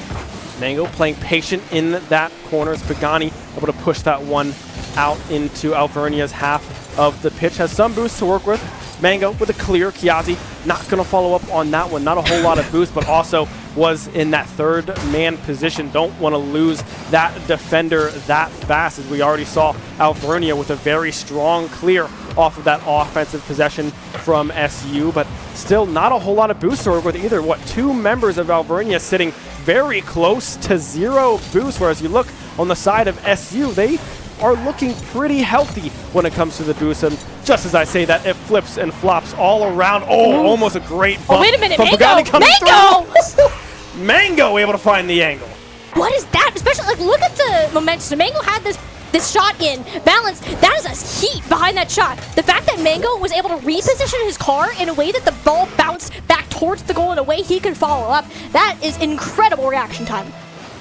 Mango playing patient in that corner as Pagani able to push that one out into Alvernia's half of the pitch. Has some boost to work with. Mango with a clear. Kiazi not going to follow up on that one. Not a whole lot of boost, but also was in that third man position. Don't want to lose that defender that fast, as we already saw Alvernia with a very strong clear off of that offensive possession from SU, but still not a whole lot of boost to work with either. 2 members of Alvernia sitting very close to 0 boost, whereas you look on the side of SU, they are looking pretty healthy when it comes to the boost. And just as I say that, it flips and flops all around. Oh, almost a great bump. Oh, wait a minute, from Mango! coming Mango! through. Mango able to find the angle. What is that? Especially, like, look at the momentum. So Mango had this shot in balance. That is a heat behind that shot. The fact that Mango was able to reposition his car in a way that the ball bounced back towards the goal in a way he could follow up, that is incredible reaction time.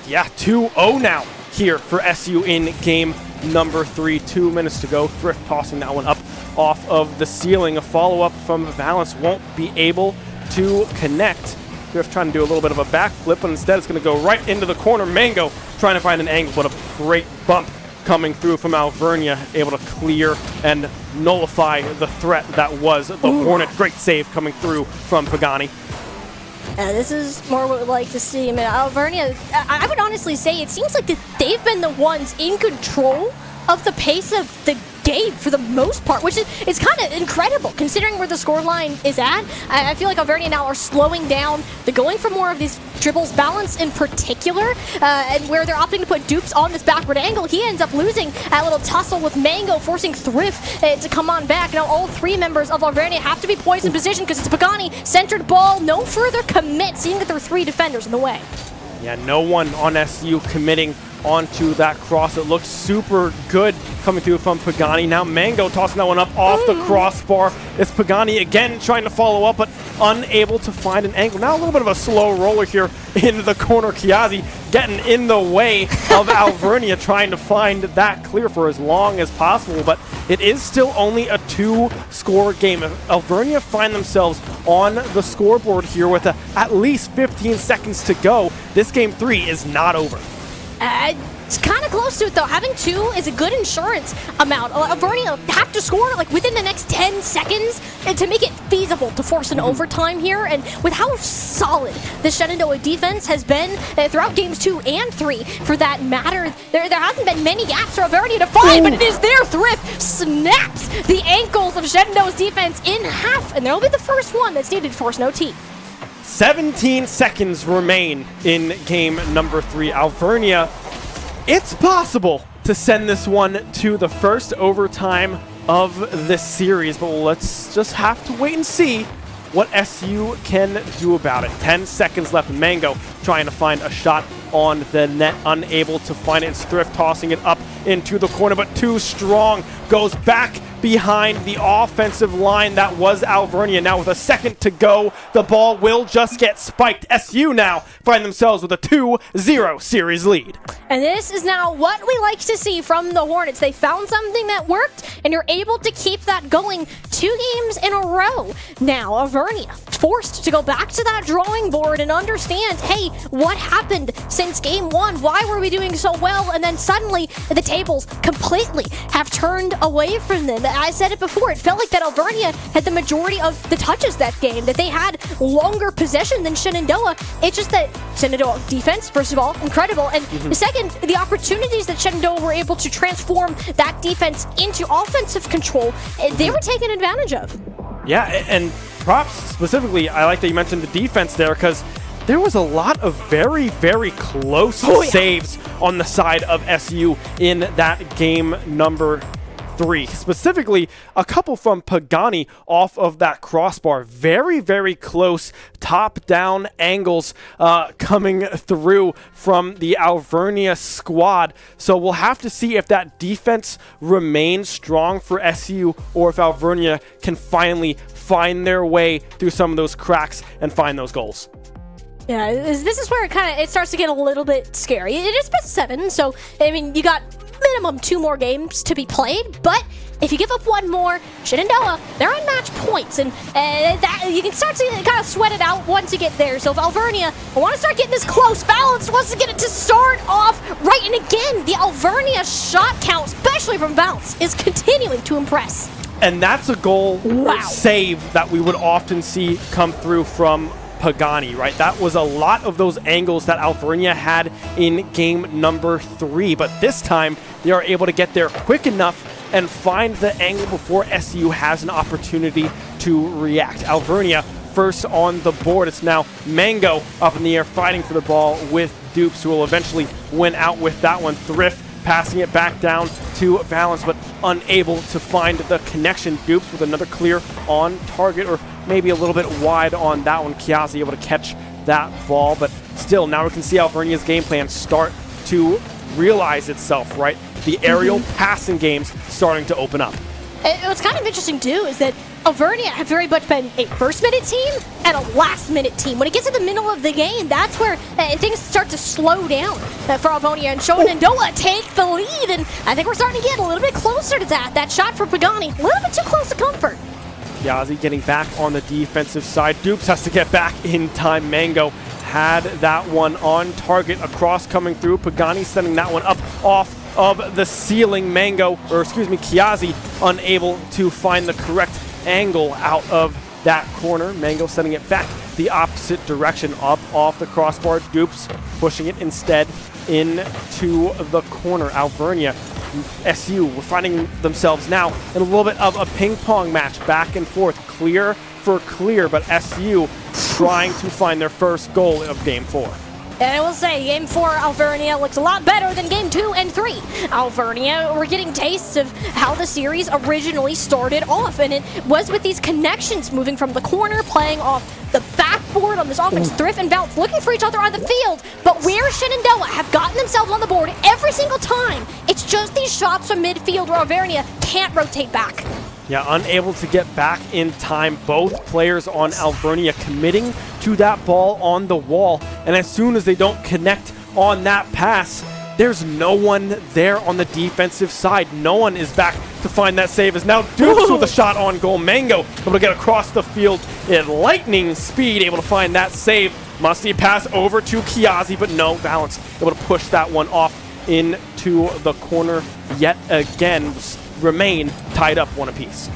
Yeah, 2-0 now here for SU in game number 3. 2 minutes to go. Thrift tossing that one up off of the ceiling. A follow-up from Valence won't be able to connect. Thrift trying to do a little bit of a backflip, but instead it's going to go right into the corner. Mango trying to find an angle, but a great bump coming through from Alvernia, able to clear and nullify the threat that was the Hornet. Great save coming through from Pagani. This is more what we'd like to see. I mean, Alvernia, I would honestly say it seems like that they've been the ones in control of the pace of the game for the most part, which is it's kind of incredible considering where the scoreline is at. I feel like Alvernia now are slowing down. They're going for more of these dribbles, balance in particular, and where they're opting to put dupes on this backward angle. He ends up losing a little tussle with Mango, forcing Thrift to come on back. Now all 3 members of Alvernia have to be poised in position because it's Pagani, centered ball, no further commit, seeing that there are 3 defenders in the way. Yeah, no one on SU committing onto that cross. It looks super good coming through from Pagani. Now Mango tossing that one up off the crossbar. It's Pagani again trying to follow up, but unable to find an angle. Now a little bit of a slow roller here into the corner. Kiazi getting in the way of Alvernia, trying to find that clear for as long as possible, but it is still only a 2-score game. If Alvernia find themselves on the scoreboard here with at least 15 seconds to go, this game 3 is not over. It's kind of close to it, though. Having 2 is a good insurance amount. Alvernia have to score like within the next 10 seconds to make it feasible to force an overtime here. And with how solid the Shenandoah defense has been throughout games 2 and 3, for that matter, there hasn't been many gaps for Alvernia to find, but it is their Thrift snaps the ankles of Shenandoah's defense in half, and they'll be the first one that's needed to force an OT. 17 seconds remain in game number 3. Alvernia, it's possible to send this one to the first overtime of this series, but let's just have to wait and see what SU can do about it. 10 seconds left. Mango trying to find a shot on the net, unable to find it. It's Thrift tossing it up into the corner, but too strong. Goes back behind the offensive line. That was Alvernia. Now with a second to go, the ball will just get spiked. SU now find themselves with a 2-0 series lead. And this is now what we like to see from the Hornets. They found something that worked, and you're able to keep that going 2 games in a row. Now, Alvernia forced to go back to that drawing board and understand, hey, what happened since game 1? Why were we doing so well? And then suddenly the tables completely have turned away from them. I said it before, it felt like that Alvernia had the majority of the touches that game, that they had longer possession than Shenandoah. It's just that Shenandoah defense, first of all, incredible. And second, the opportunities that Shenandoah were able to transform that defense into offensive control, they were taken advantage of. Yeah, and props specifically, I like that you mentioned the defense there, because there was a lot of very, very close saves on the side of SU in that game number 3. Specifically, a couple from Pagani off of that crossbar. Very, very close top-down angles coming through from the Alvernia squad. So we'll have to see if that defense remains strong for SU or if Alvernia can finally find their way through some of those cracks and find those goals. Yeah, this is where it starts to get a little bit scary. It is best 7, so I mean, you got minimum 2 more games to be played, but if you give up 1 more, Shenandoah, they're on match points, and that you can start to kind of sweat it out once you get there. So if Alvernia want to start getting this close, Balance wants to get it to start off right, and again, the Alvernia shot count, especially from Balance, is continuing to impress. And that's a goal save that we would often see come through from Pagani, right? That was a lot of those angles that Alvernia had in game number 3, but this time they are able to get there quick enough and find the angle before SU has an opportunity to react. Alvernia first on the board. It's now Mango up in the air fighting for the ball with Dupes, who will eventually win out with that one. Thrift passing it back down to Balance, but unable to find the connection. Dupes with another clear on target, or maybe a little bit wide on that one. Kiazi able to catch that ball, but still, now we can see Alvernia's game plan start to realize itself, right? The aerial passing games starting to open up. What's kind of interesting, too, is that Alvernia have very much been a first-minute team and a last-minute team. When it gets to the middle of the game, that's where things start to slow down for Alvernia, and Shenandoah take the lead, and I think we're starting to get a little bit closer to that. That shot for Pagani, a little bit too close to comfort. Kiazi getting back on the defensive side. Dupes has to get back in time. Mango had that one on target. A cross coming through. Pagani sending that one up off of the ceiling. Kiazi unable to find the correct angle out of that corner. Mango sending it back the opposite direction, up off the crossbar. Dupes pushing it instead into the corner. Alvernia, SU were finding themselves now in a little bit of a ping pong match, back and forth, clear for clear, but SU trying to find their first goal of game 4. And I will say, Game 4, Alvernia looks a lot better than Game 2 and 3. Alvernia were getting tastes of how the series originally started off, and it was with these connections moving from the corner, playing off the back board on this offense. Thrift and Bounce looking for each other on the field, but where Shenandoah have gotten themselves on the board every single time, it's just these shots from midfield where Alvernia can't rotate back. Yeah, unable to get back in time. Both players on Alvernia committing to that ball on the wall, and as soon as they don't connect on that pass, there's no one there on the defensive side. No one is back to find that save. As now Dukes with a shot on goal. Mango able to get across the field at lightning speed, able to find that save. Musty pass over to Kiazi, but no, Balance able to push that one off into the corner yet again. Remain tied up one apiece.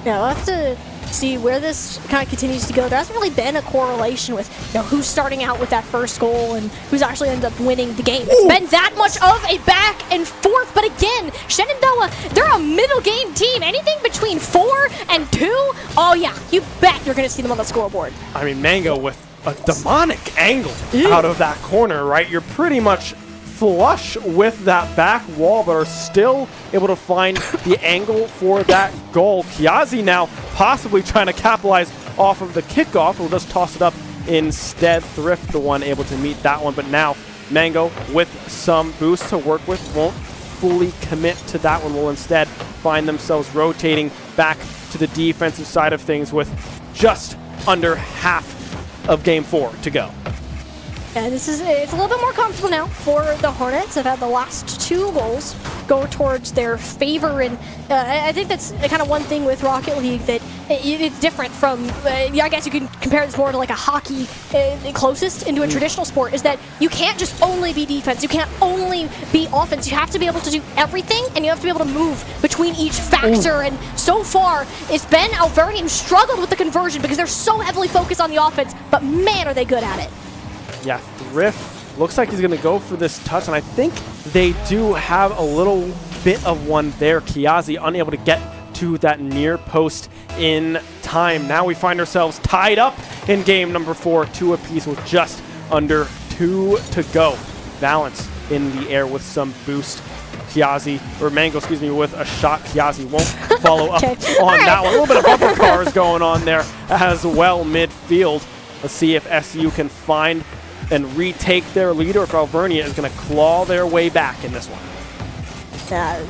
Yeah, we'll have to see where this kind of continues to go. There hasn't really been a correlation with who's starting out with that first goal and who's actually ended up winning the game. It's been that much of a back and forth, but again, Shenandoah, they're a middle game team. Anything between 4 and 2, oh yeah, you bet you're going to see them on the scoreboard. I mean, Mango with a demonic angle out of that corner, right? You're pretty much flush with that back wall, but are still able to find the angle for that goal. Kiazi now possibly trying to capitalize off of the kickoff. We'll just toss it up instead. Thrift the one able to meet that one, but now Mango with some boost to work with won't fully commit to that one. Will instead find themselves rotating back to the defensive side of things with just under half of game 4 to go. And it's a little bit more comfortable now for the Hornets. They've had the last 2 goals go towards their favor, and I think that's kind of one thing with Rocket League that it's different from, I guess you can compare this more to like a hockey closest into a traditional sport, is that you can't just only be defense, you can't only be offense, you have to be able to do everything, and you have to be able to move between each factor. And so far, it's been Alvernia who struggled with the conversion because they're so heavily focused on the offense, but man, are they good at it. Yeah, Thrift looks like he's going to go for this touch, and I think they do have a little bit of one there. Kiazi unable to get to that near post in time. Now we find ourselves tied up in game number 4, 2 apiece with just under 2 to go. Balance in the air with some boost. Kiazi, or Mango, excuse me, with a shot. Kiazi won't follow up on that one. A little bit of bumper cars going on there as well midfield. Let's see if SU can find and retake their lead, or if Alvernia is going to claw their way back in this one.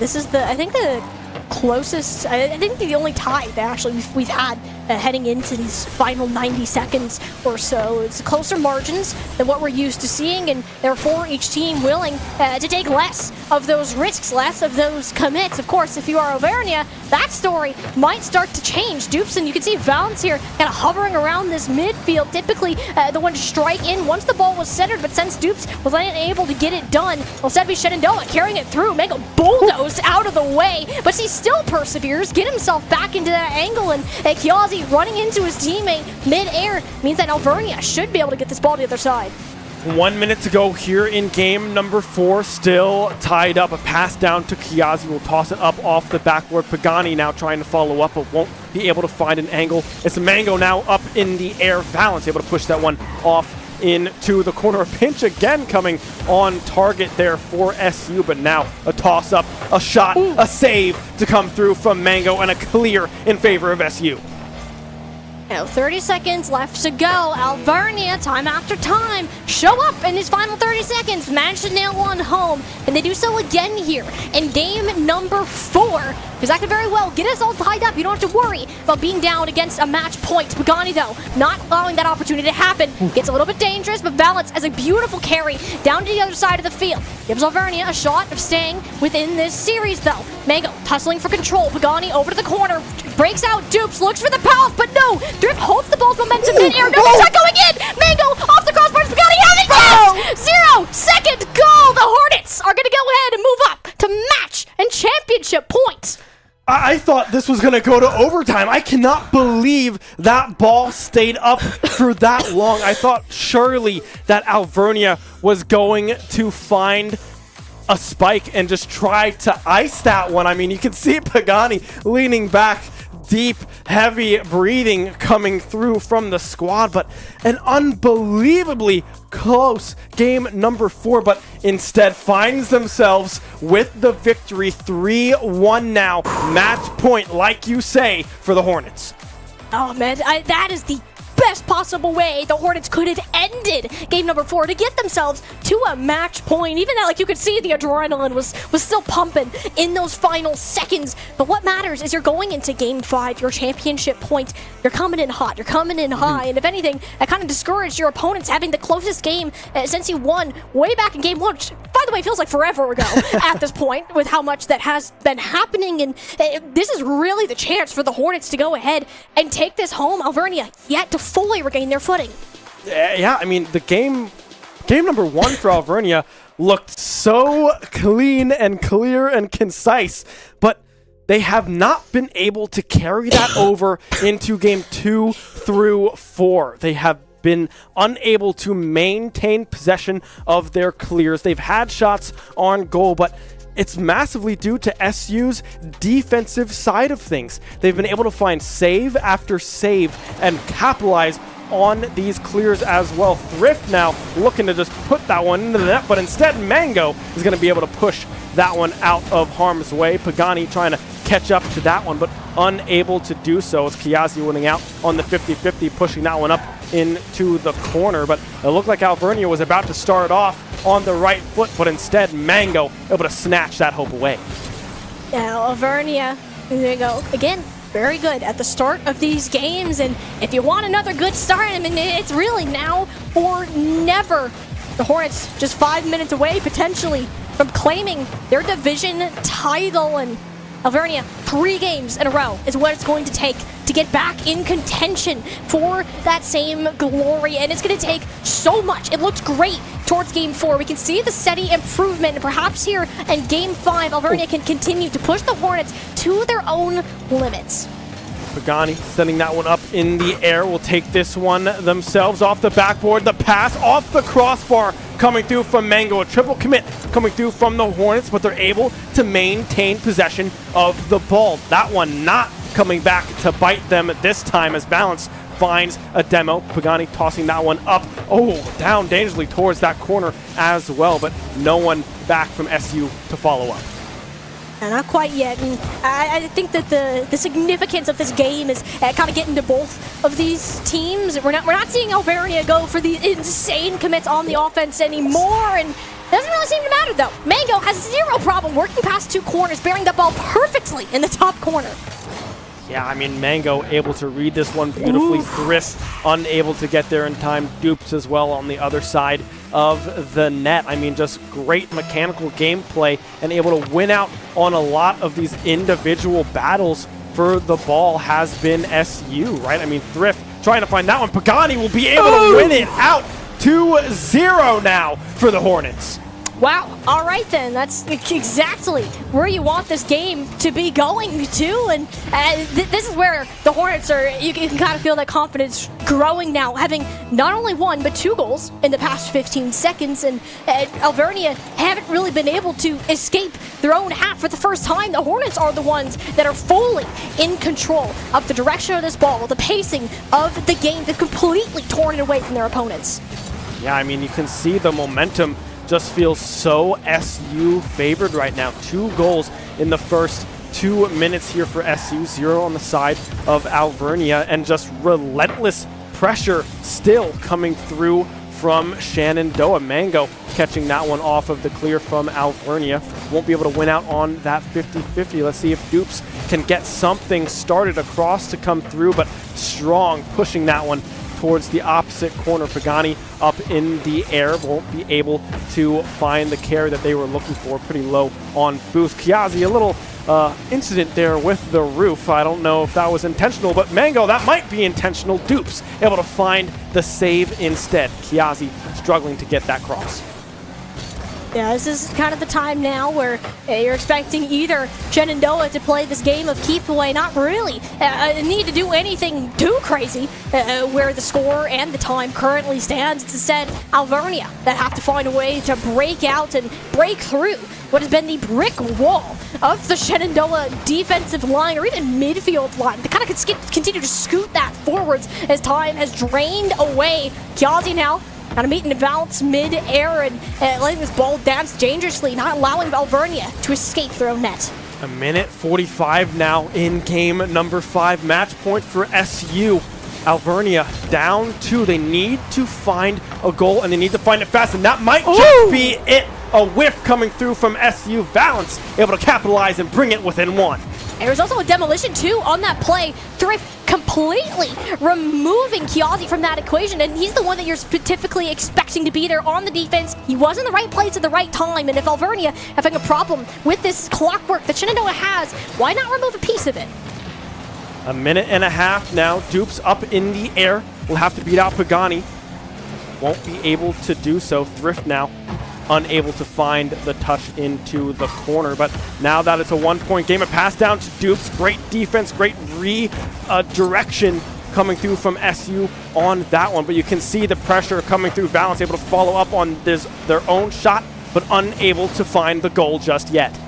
This is I think the closest, I think the only tie that actually we've had heading into these final 90 seconds or so. It's closer margins than what we're used to seeing, and therefore each team willing to take less of those risks, less of those commits. Of course, if you are Alvernia, that story might start to change. Dupes, and you can see Valance here kind of hovering around this midfield, typically the one to strike in once the ball was centered, but since Dupes was unable to get it done, instead be Shenandoah carrying it through. Mango bulldozed out of the way, but he still perseveres, get himself back into that angle, and Kiazi running into his teammate mid-air means that Alvernia should be able to get this ball to the other side. 1 minute to go here in game number 4, still tied up. A pass down to Kiazi will toss it up off the backboard. Pagani now trying to follow up, but won't be able to find an angle. It's Mango now up in the air. Valance able to push that one off into the corner. A pinch again coming on target there for SU, but now a toss-up, a shot, a save to come through from Mango, and a clear in favor of SU. 30 seconds left to go. Alvernia, time after time, show up in his final 30 seconds, manage to nail one home, and they do so again here in game number 4. Because that could very well get us all tied up. You don't have to worry about being down against a match point. Pagani, though, not allowing that opportunity to happen. Gets a little bit dangerous, but Valance has a beautiful carry down to the other side of the field. Gives Alvernia a shot of staying within this series, though. Mango tussling for control. Pagani over to the corner. Breaks out. Dupes looks for the path, but no. Thrift holds the ball's momentum mid-air. No shot going in. Mango off the crossbar. Pagani has it. Yes! 0 second goal. The Hornets are going to go ahead and move up to match and championship points. I thought this was going to go to overtime. I cannot believe that ball stayed up for that long. I thought surely that Alvernia was going to find a spike and just try to ice that one. I mean, you can see Pagani leaning back, deep, heavy breathing coming through from the squad, but an unbelievably close game number 4, but instead finds themselves with the victory. 3-1 now. Match point, like you say, for the Hornets. Oh, man, that is the best possible way the Hornets could have ended game number 4 to get themselves to a match point. Even though, like, you could see the adrenaline was still pumping in those final seconds. But what matters is you're going into game 5, your championship point. You're coming in hot, you're coming in high, and if anything, that kind of discouraged your opponents having the closest game since you won way back in game 1, which, by the way, feels like forever ago at this point with how much that has been happening. And this is really the chance for the Hornets to go ahead and take this home. Alvernia yet to fully regain their footing. Yeah, I mean, the game number 1 for Alvernia looked so clean and clear and concise, but they have not been able to carry that over into game 2 through 4. They have been unable to maintain possession of their clears. They've had shots on goal, but it's massively due to SU's defensive side of things. They've been able to find save after save and capitalize on these clears as well. Thrift now looking to just put that one into the net, but instead Mango is going to be able to push that one out of harm's way. Pagani trying to catch up to that one, but unable to do so. It's Kiazi winning out on the 50-50, pushing that one up into the corner. But it looked like Alvernia was about to start off on the right foot, but instead Mango able to snatch that hope away. Now Alvernia, there you go again. Very good at the start of these games, and if you want another good start, I mean, it's really now or never. The Hornets just 5 minutes away, potentially, from claiming their division title, and Alvernia, 3 games in a row is what it's going to take to get back in contention for that same glory, and it's going to take so much. It looked great towards game 4. We can see the steady improvement, and perhaps here in game 5, Alvernia can continue to push the Hornets to their own limits. Pagani sending that one up in the air. Will take this one themselves off the backboard. The pass off the crossbar coming through from Mango. A triple commit coming through from the Hornets, but they're able to maintain possession of the ball. That one not coming back to bite them this time as Balance finds a demo. Pagani tossing that one up. Oh, down dangerously towards that corner as well, but no one back from SU to follow up. Not quite yet, and I think that the significance of this game is kind of getting to both of these teams. We're not seeing Alvernia go for the insane commits on the offense anymore, and it doesn't really seem to matter though. Mango has zero problem working past 2 corners, bearing the ball perfectly in the top corner. Yeah, I mean, Mango able to read this one beautifully. Thrift unable to get there in time. Dupes as well on the other side of the net. I mean, just great mechanical gameplay and able to win out on a lot of these individual battles for the ball has been SU, right? I mean, Thrift trying to find that one. Pagani will be able to win it out 2-0 now for the Hornets. Wow, all right then, that's exactly where you want this game to be going to, and this is where the Hornets are, you can kind of feel that confidence growing now, having not only 1, but 2 goals in the past 15 seconds, and Alvernia haven't really been able to escape their own half for the first time. The Hornets are the ones that are fully in control of the direction of this ball, the pacing of the game. They've completely torn it away from their opponents. Yeah, I mean, you can see the momentum just feels so SU favored right now. 2 goals in the first 2 minutes here for SU, 0 on the side of Alvernia, and just relentless pressure still coming through from Shenandoah. Mango catching that one off of the clear from Alvernia. Won't be able to win out on that 50-50. Let's see if Dupes can get something started across to come through, but Strong pushing that one towards the opposite corner. Pagani up in the air, won't be able to find the carry that they were looking for. Pretty low on boost. Kiazi, a little incident there with the roof. I don't know if that was intentional, but Mango, that might be intentional. Dupes able to find the save instead. Kiazi struggling to get that cross. Yeah, this is kind of the time now where you're expecting either Shenandoah to play this game of keep away, not really need to do anything too crazy where the score and the time currently stands. It's instead Alvernia that have to find a way to break out and break through what has been the brick wall of the Shenandoah defensive line or even midfield line. They kind of continue to scoot that forwards as time has drained away. Kiazi now kind of meeting the balance mid-air and letting this ball dance dangerously, not allowing Alvernia to escape their own net. A minute 45 now in game number 5. Match point for SU. Alvernia down 2. They need to find a goal, and they need to find it fast, and that might just be it. A whiff coming through from SU. Valence able to capitalize and bring it within 1. There was also a demolition, too, on that play. Thrift completely removing Kiazi from that equation, and he's the one that you're typically expecting to be there on the defense. He was in the right place at the right time, and if Alvernia having a problem with this clockwork that Shenandoah has, why not remove a piece of it? A minute and a half now. Dupes up in the air. Will have to beat out Pagani. Won't be able to do so. Thrift now unable to find the touch into the corner, but now that it's a 1-point game, a pass down to Dupes. Great defense, great redirection coming through from SU on that one, but you can see the pressure coming through. Valence able to follow up on their own shot, but unable to find the goal just yet.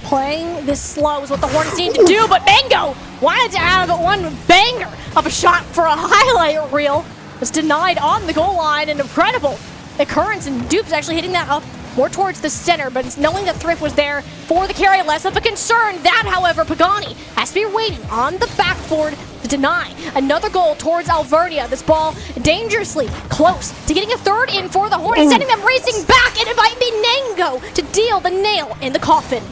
Playing this slow is what the Hornets need to do, but Mango wanted to have one banger of a shot for a highlight reel. Was denied on the goal line. An incredible occurrence, and Dupes actually hitting that up more towards the center, but it's knowing that Thrift was there for the carry, less of a concern. That, however, Pagani has to be waiting on the backboard to deny another goal towards Alvernia. This ball dangerously close to getting a third in for the Hornets, sending them racing back, and it might be Nango to deal the nail in the coffin.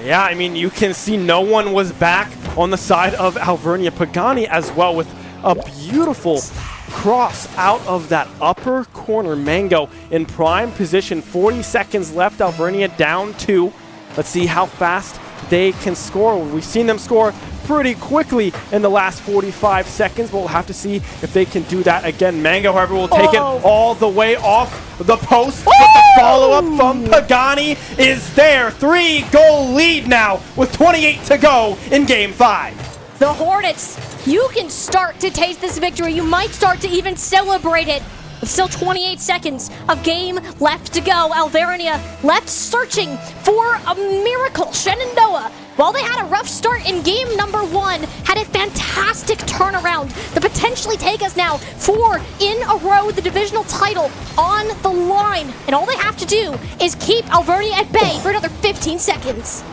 Yeah, I mean, you can see no one was back on the side of Alvernia. Pagani as well with a beautiful cross out of that upper corner. Mango in prime position. 40 seconds left. Alvernia down 2. Let's see how fast they can score. We've seen them score pretty quickly in the last 45 seconds, but we'll have to see if they can do that again. Mango, however, will take it all the way off the post, but the follow-up from Pagani is there. 3-goal lead now with 28 to go in Game 5. The Hornets, you can start to taste this victory. You might start to even celebrate it. With still 28 seconds of game left to go. Alvernia left searching for a miracle. Shenandoah, while they had a rough start in game number 1, had a fantastic turnaround to potentially take us now 4 in a row, the divisional title on the line. And all they have to do is keep Alvernia at bay for another 15 seconds.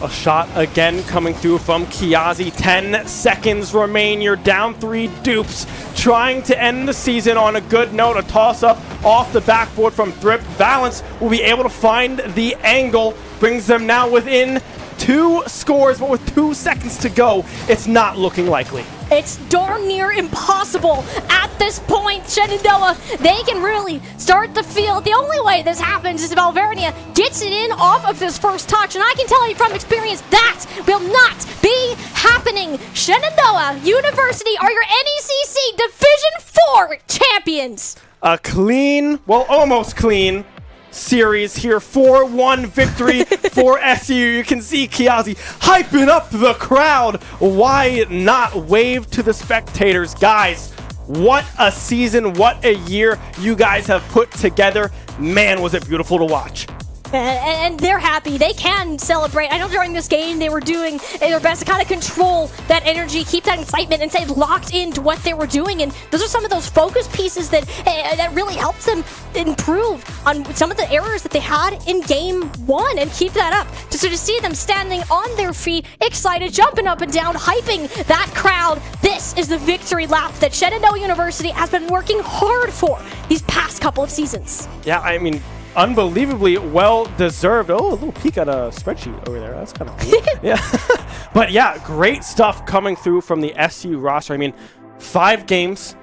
A shot again coming through from Kiazi. 10 seconds remain. You're down 3. Dupes trying to end the season on a good note. A toss-up off the backboard from Thrift. Valence will be able to find the angle. Brings them now within 2 scores, but with 2 seconds to go, it's not looking likely. It's darn near impossible at this point. Shenandoah, they can really start to feel the only way this happens is if Alvernia gets it in off of this first touch. And I can tell you from experience that will not be happening. Shenandoah University are your NECC Division 4 champions. A clean, well, almost clean series here. 4-1 victory for SU. You can see Kiazi hyping up the crowd. Why not wave to the spectators? Guys, what a season, what a year you guys have put together. Man, was it beautiful to watch. And they're happy. They can celebrate. I know during this game they were doing their best to kind of control that energy, keep that excitement, and stay locked into what they were doing. And those are some of those focus pieces that really helped them improve on some of the errors that they had in game 1 and keep that up. So to see them standing on their feet, excited, jumping up and down, hyping that crowd. This is the victory lap that Shenandoah University has been working hard for these past couple of seasons. Yeah, I mean, unbelievably well-deserved. Oh, a little peek at a spreadsheet over there. That's kind of cool. Yeah. But yeah, great stuff coming through from the SU roster. I mean, 5 games,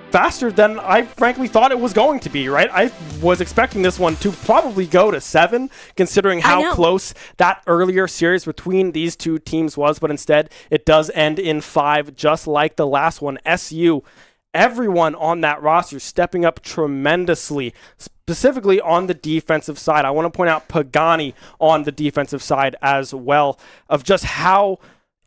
faster than I frankly thought it was going to be, right? I was expecting this one to probably go to 7, considering how close that earlier series between these two teams was, but instead it does end in 5, just like the last one. SU, everyone on that roster stepping up tremendously, specifically on the defensive side. I want to point out Pagani on the defensive side as well, of just how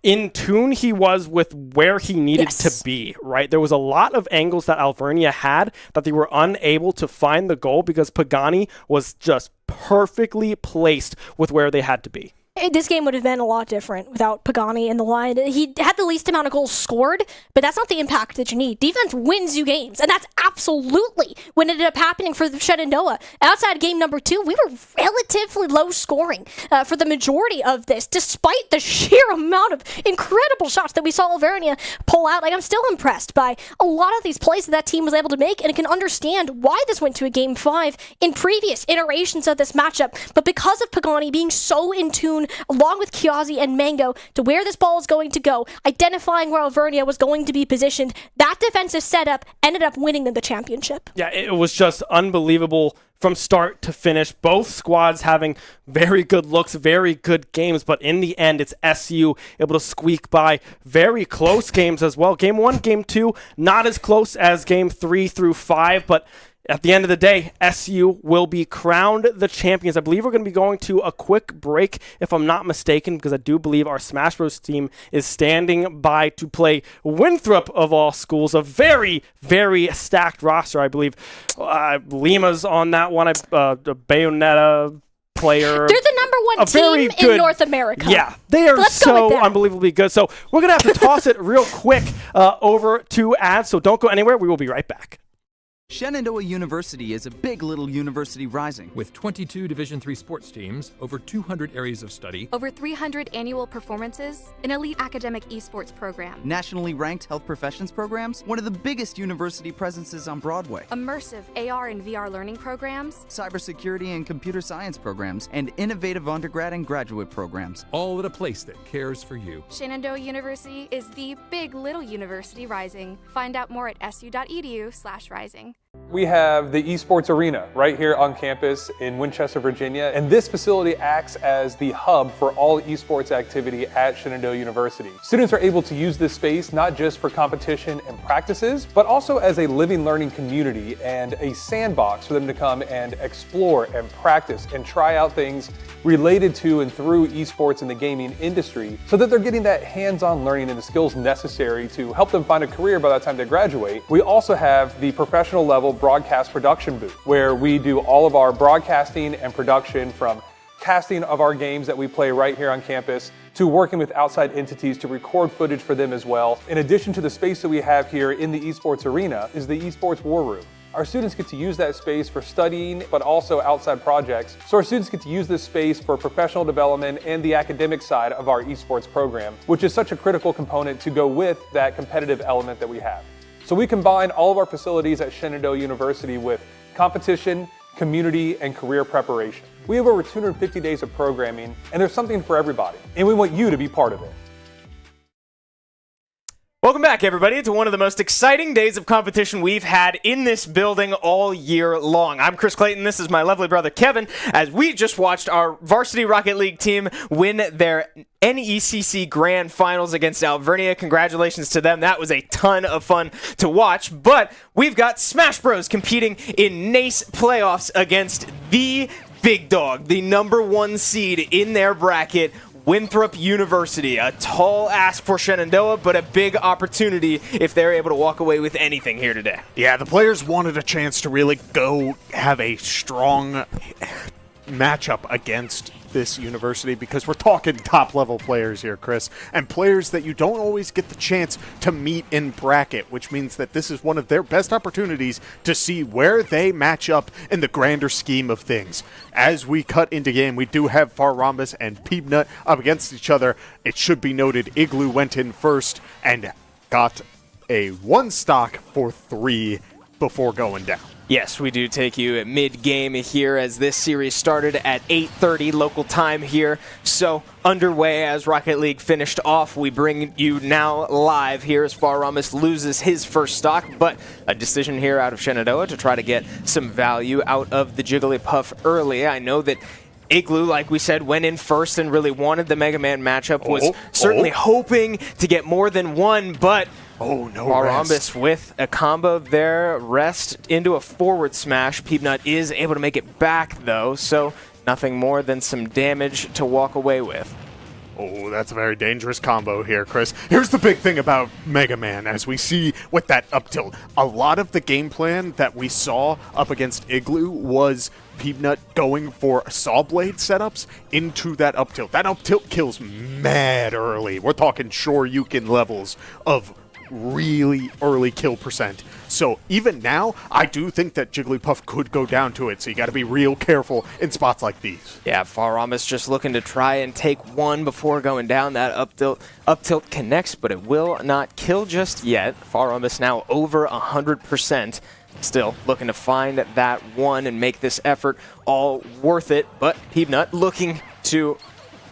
in tune he was with where he needed to be, right? There was a lot of angles that Alvernia had that they were unable to find the goal because Pagani was just perfectly placed with where they had to be. This game would have been a lot different without Pagani in the line. He had the least amount of goals scored, but that's not the impact that you need. Defense wins you games, and that's absolutely what ended up happening for the Shenandoah. Outside game number 2, we were relatively low scoring for the majority of this, despite the sheer amount of incredible shots that we saw Alvernia pull out. Like, I'm still impressed by a lot of these plays that team was able to make, and I can understand why this went to a game 5 in previous iterations of this matchup. But because of Pagani being so in tune, along with Kiazi and Mango, to where this ball is going to go, identifying where Alvernia was going to be positioned, that defensive setup ended up winning them the championship. Yeah, it was just unbelievable from start to finish. Both squads having very good looks, very good games, but in the end, it's SU able to squeak by very close games as well. Game 1, Game 2, not as close as Game 3 through 5, but at the end of the day, SU will be crowned the champions. I believe we're going to be going to a quick break, if I'm not mistaken, because I do believe our Smash Bros. Team is standing by to play Winthrop, of all schools. A very, very stacked roster, I believe. Lima's on that one, the Bayonetta player. They're the number 1 team in North America. Yeah, they are so unbelievably good. So we're going to have to toss it real quick over to ads, so don't go anywhere. We will be right back. Shenandoah University is a big little university rising. With 22 Division III sports teams, over 200 areas of study, over 300 annual performances, an elite academic esports program, nationally ranked health professions programs, one of the biggest university presences on Broadway, immersive AR and VR learning programs, cybersecurity and computer science programs, and innovative undergrad and graduate programs. all at a place that cares for you. Shenandoah University is the big little university rising. Find out more at su.edu/rising. We have the esports arena right here on campus in Winchester, Virginia, and this facility acts as the hub for all esports activity at Shenandoah University. Students are able to use this space not just for competition and practices, but also as a living learning community and a sandbox for them to come and explore and practice and try out things related to and through esports in the gaming industry, so that they're getting that hands-on learning and the skills necessary to help them find a career by the time they graduate. We also have the professional level broadcast production booth, where we do all of our broadcasting and production, from casting of our games that we play right here on campus to working with outside entities to record footage for them as well. In addition to the space that we have here in the esports arena is the esports war room. Our students get to use that space for studying, but also outside projects. So our students get to use this space for professional development and the academic side of our esports program, which is such a critical component to go with that competitive element that we have. So we combine all of our facilities at Shenandoah University with competition, community, and career preparation. We have over 250 days of programming, and there's something for everybody, and we want you to be part of it. Welcome back, everybody, to one of the most exciting days of competition we've had in this building all year long. I'm Chris Clayton. This is my lovely brother, Kevin, as we just watched our Varsity Rocket League team win their NECC Grand Finals against Alvernia. Congratulations to them. That was a ton of fun to watch. But we've got Smash Bros. Competing in NACE playoffs against the big dog, the number 1 seed in their bracket, Winthrop University. A tall ask for Shenandoah, but a big opportunity if they're able to walk away with anything here today. Yeah, the players wanted a chance to really go have a strong matchup against this university, because we're talking top-level players here, Chris, and players that you don't always get the chance to meet in bracket, which means that this is one of their best opportunities to see where they match up in the grander scheme of things. As we cut into game, we do have Farrambus and Peanut up against each other. It should be noted Igloo went in first and got a 1 stock for 3 before going down. Yes, we do take you at mid-game here, as this series started at 8:30 local time here. So underway as Rocket League finished off. We bring you now live here as Farrambus loses his first stock, but a decision here out of Shenandoah to try to get some value out of the Jigglypuff early. I know that Igloo, like we said, went in first and really wanted the Mega Man matchup, was certainly hoping to get more than one, but oh, no Farrambus with a combo there, rest into a forward smash. Peanut is able to make it back, though, so nothing more than some damage to walk away with. Oh, that's a very dangerous combo here, Chris. Here's the big thing about Mega Man, as we see with that up tilt. A lot of the game plan that we saw up against Igloo was Peanut going for saw blade setups into that up tilt. That up tilt kills mad early. We're talking Shoryuken levels of really early kill percent. So even now, I do think that Jigglypuff could go down to it, so you got to be real careful in spots like these. Yeah, Faramis just looking to try and take one before going down. That up tilt connects, but it will not kill just yet. Faramis now over 100%. Still looking to find that one and make this effort all worth it, but Peanut looking to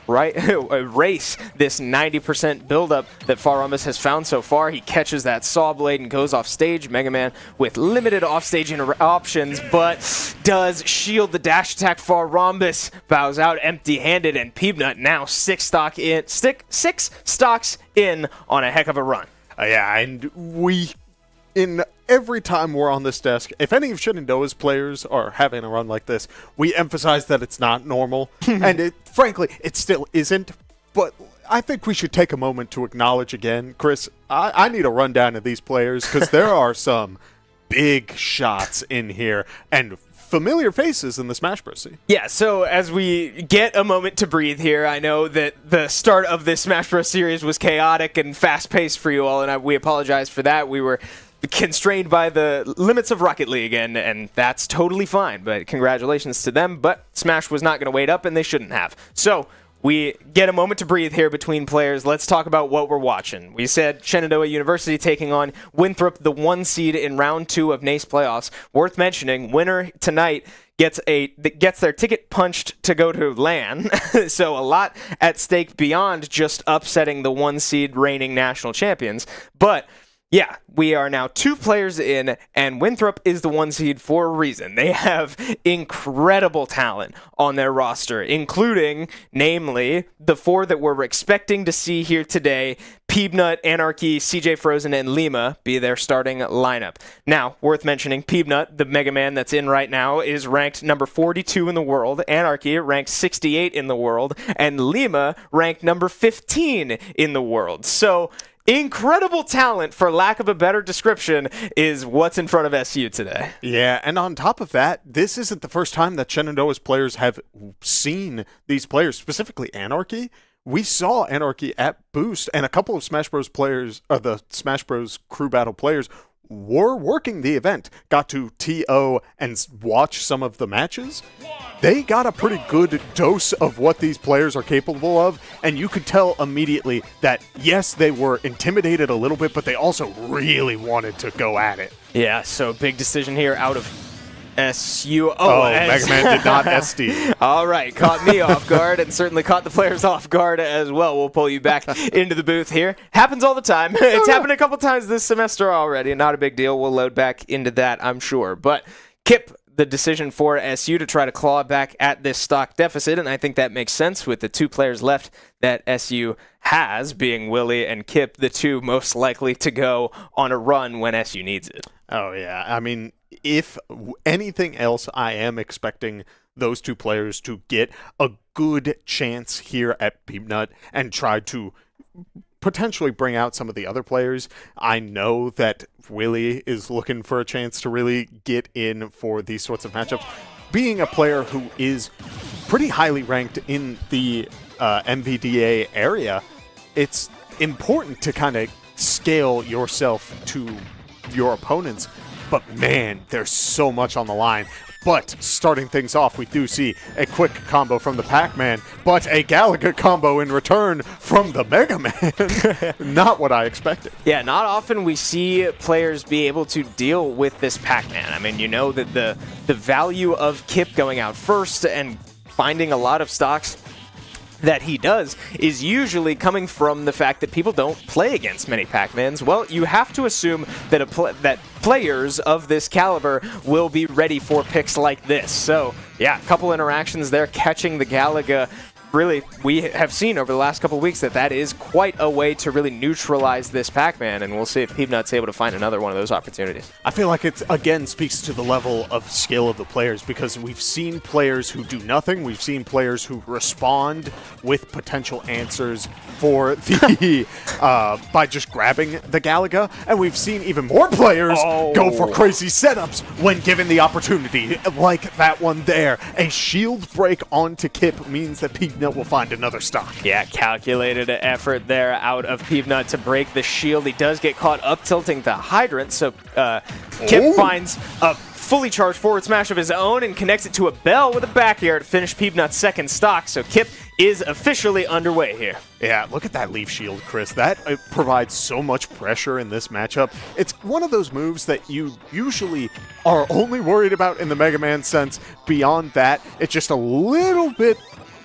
erase this 90% buildup that Faramis has found so far. He catches that saw blade and goes off stage. Mega Man with limited offstage options, but does shield the dash attack. Faramis bows out empty-handed, and Peanut now six stocks in on a heck of a run. Yeah, and every time we're on this desk, if any of Shenandoah's players are having a run like this, we emphasize that it's not normal. And frankly, it still isn't. But I think we should take a moment to acknowledge again, Chris, I need a rundown of these players because there are some big shots in here and familiar faces in the Smash Bros. Scene. Yeah, so as we get a moment to breathe here, I know that the start of this Smash Bros. Series was chaotic and fast-paced for you all, and we apologize for that. We were constrained by the limits of Rocket League, and that's totally fine, but congratulations to them. But Smash was not going to wait up, and they shouldn't have. So we get a moment to breathe here between players. Let's talk about what we're watching. We said Shenandoah University taking on Winthrop, the 1 seed in round 2 of NACE playoffs. Worth mentioning, winner tonight gets their ticket punched to go to LAN. So a lot at stake beyond just upsetting the 1 seed reigning national champions. But yeah, we are now 2 players in, and Winthrop is the 1 seed for a reason. They have incredible talent on their roster, including, namely, the 4 that we're expecting to see here today: Peanut, Anarchy, CJ Frozen, and Lima be their starting lineup. Now, worth mentioning, Peanut, the Mega Man that's in right now, is ranked number 42 in the world, Anarchy ranked 68 in the world, and Lima ranked number 15 in the world. So incredible talent, for lack of a better description, is what's in front of SU today. Yeah, and on top of that, this isn't the first time that Shenandoah's players have seen these players, specifically Anarchy. We saw Anarchy at Boost, and a couple of Smash Bros. Players, or the Smash Bros. Crew Battle players, were working the event, got to TO and watch some of the matches. They got a pretty good dose of what these players are capable of, and you could tell immediately that, yes, they were intimidated a little bit, but they also really wanted to go at it. Yeah, so big decision here out of SU. Mega Man did not SD. All right, caught me off guard, and certainly caught the players off guard as well. We'll pull you back into the booth here. Happens all the time. It's happened a couple times this semester already. Not a big deal. We'll load back into that, I'm sure. But Kip, the decision for SU to try to claw back at this stock deficit, and I think that makes sense with the 2 players left that SU has, being Willie and Kip, the 2 most likely to go on a run when SU needs it. Oh, yeah. I mean, if anything else, I am expecting those 2 players to get a good chance here at Peanut and try to potentially bring out some of the other players. I know that Willie is looking for a chance to really get in for these sorts of matchups. Being a player who is pretty highly ranked in the MVDA area, it's important to kind of scale yourself to your opponents. But man, there's so much on the line. But starting things off, we do see a quick combo from the Pac-Man, but a Galaga combo in return from the Mega Man. Not what I expected. Yeah, not often we see players be able to deal with this Pac-Man. I mean, you know that the value of Kip going out first and finding a lot of stocks that he does is usually coming from the fact that people don't play against many Pac-Mans. Well, you have to assume that that players of this caliber will be ready for picks like this. So, yeah, a couple interactions there, catching the Galaga really, we have seen over the last couple of weeks that is quite a way to really neutralize this Pac-Man, and we'll see if Peanut's able to find another one of those opportunities. I feel like it, again, speaks to the level of skill of the players, because we've seen players who do nothing. We've seen players who respond with potential answers for the by just grabbing the Galaga, and we've seen even more players go for crazy setups when given the opportunity, like that one there. A shield break onto Kip means that Peanut will find another stock. Yeah, calculated effort there out of Peanut to break the shield. He does get caught up tilting the hydrant, so Kip finds a fully charged forward smash of his own and connects it to a bell with a back air to finish Peanut's second stock, so Kip is officially underway here. Yeah, look at that leaf shield, Chris. That provides so much pressure in this matchup. It's one of those moves that you usually are only worried about in the Mega Man sense. Beyond that, it's just a little bit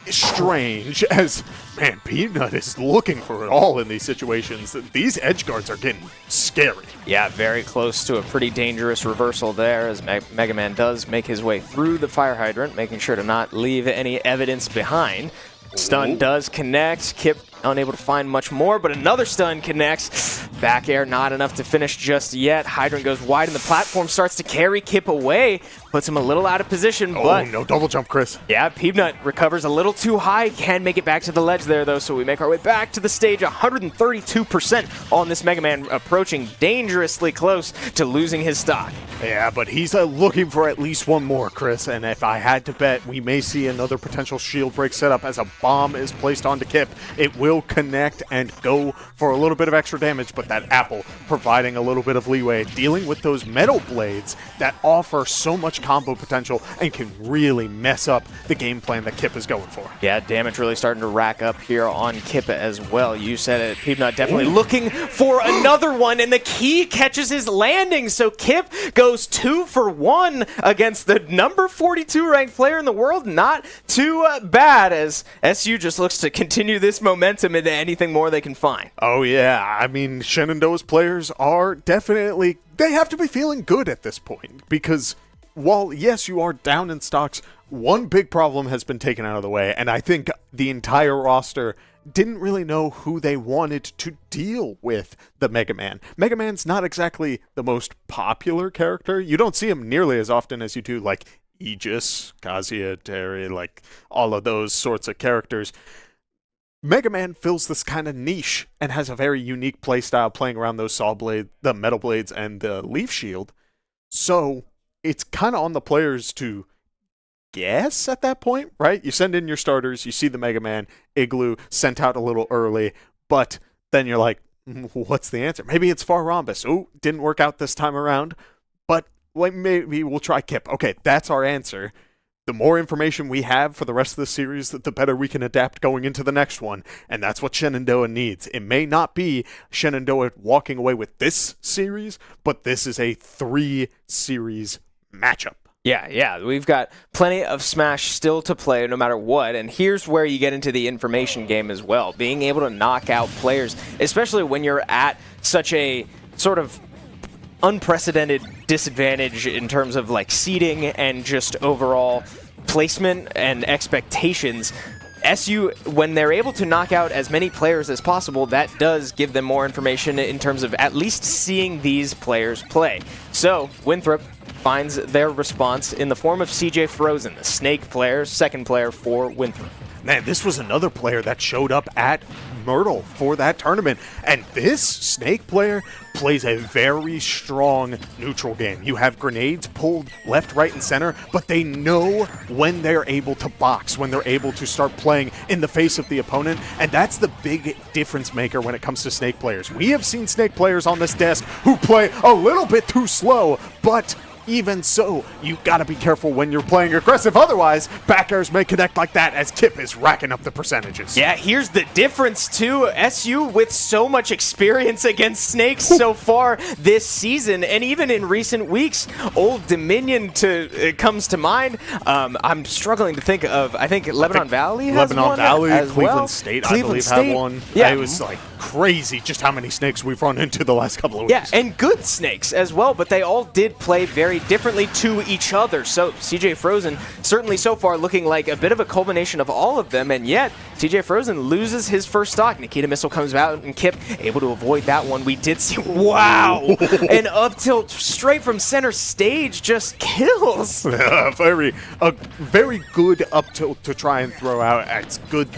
strange as, man, Peanut is looking for it all in these situations. These edge guards are getting scary. Yeah, very close to a pretty dangerous reversal there as Mega Man does make his way through the fire hydrant, making sure to not leave any evidence behind. Stun does connect. Kip unable to find much more, but another stun connects. Back air not enough to finish just yet. Hydrant goes wide and the platform starts to carry Kip away. Puts him a little out of position, but... no double jump, Chris. Yeah, Peanut recovers a little too high. Can make it back to the ledge there, though, so we make our way back to the stage. 132% on this Mega Man, approaching dangerously close to losing his stock. Yeah, but he's looking for at least one more, Chris, and if I had to bet, we may see another potential shield break setup as a bomb is placed onto Kip. It will connect and go for a little bit of extra damage, but that apple providing a little bit of leeway, dealing with those metal blades that offer so much combo potential and can really mess up the game plan that Kip is going for. Yeah, damage really starting to rack up here on Kip as well. You said it, Peanut definitely looking for another one, and the key catches his landing, so Kip goes 2 for 1 against the number 42 ranked player in the world. Not too bad, as SU just looks to continue this momentum into anything more they can find. Oh yeah, I mean, Shenandoah's players are definitely, they have to be feeling good at this point, because while, yes, you are down in stocks, one big problem has been taken out of the way, and I think the entire roster didn't really know who they wanted to deal with the Mega Man. Mega Man's not exactly the most popular character. You don't see him nearly as often as you do, like, Aegis, Kazuya, Terry, like, all of those sorts of characters. Mega Man fills this kind of niche and has a very unique playstyle playing around those saw blade, the metal blades, and the leaf shield. So it's kind of on the players to guess at that point, right? You send in your starters, you see the Mega Man, Igloo sent out a little early, but then you're like, what's the answer? Maybe it's Far Rhombus. Oh, didn't work out this time around, but maybe we'll try Kip. Okay, that's our answer. The more information we have for the rest of the series, the better we can adapt going into the next one, and that's what Shenandoah needs. It may not be Shenandoah walking away with this series, but this is a 3-series matchup. Yeah, we've got plenty of Smash still to play no matter what, and here's where you get into the information game as well. Being able to knock out players, especially when you're at such a sort of unprecedented disadvantage in terms of like seeding and just overall placement and expectations. SU, when they're able to knock out as many players as possible, that does give them more information in terms of at least seeing these players play. So Winthrop finds their response in the form of CJ Frozen, the Snake player, second player for Winthrop. Man, this was another player that showed up at Myrtle for that tournament, and this Snake player plays a very strong neutral game. You have grenades pulled left, right, and center, but they know when they're able to box, when they're able to start playing in the face of the opponent, and that's the big difference maker when it comes to Snake players. We have seen Snake players on this desk who play a little bit too slow, but even so, you've got to be careful when you're playing aggressive. Otherwise, back airs may connect like that as Kip is racking up the percentages. Yeah, here's the difference, too. SU with so much experience against Snakes so far this season, and even in recent weeks. Old Dominion comes to mind. I'm struggling to think of, I think Lebanon Valley has Lebanon one Valley, as Cleveland well. State, Cleveland I believe, State had one. Yeah. It was like crazy just how many snakes we've run into the last couple of weeks. Yeah, and good snakes as well, but they all did play very differently to each other. So CJ Frozen certainly so far looking like a bit of a culmination of all of them, and yet CJ Frozen loses his first stock. Nikita Missile comes out, and Kip able to avoid that one. We did see, wow, an up tilt straight from center stage just kills. A very good up tilt to try and throw out. It's good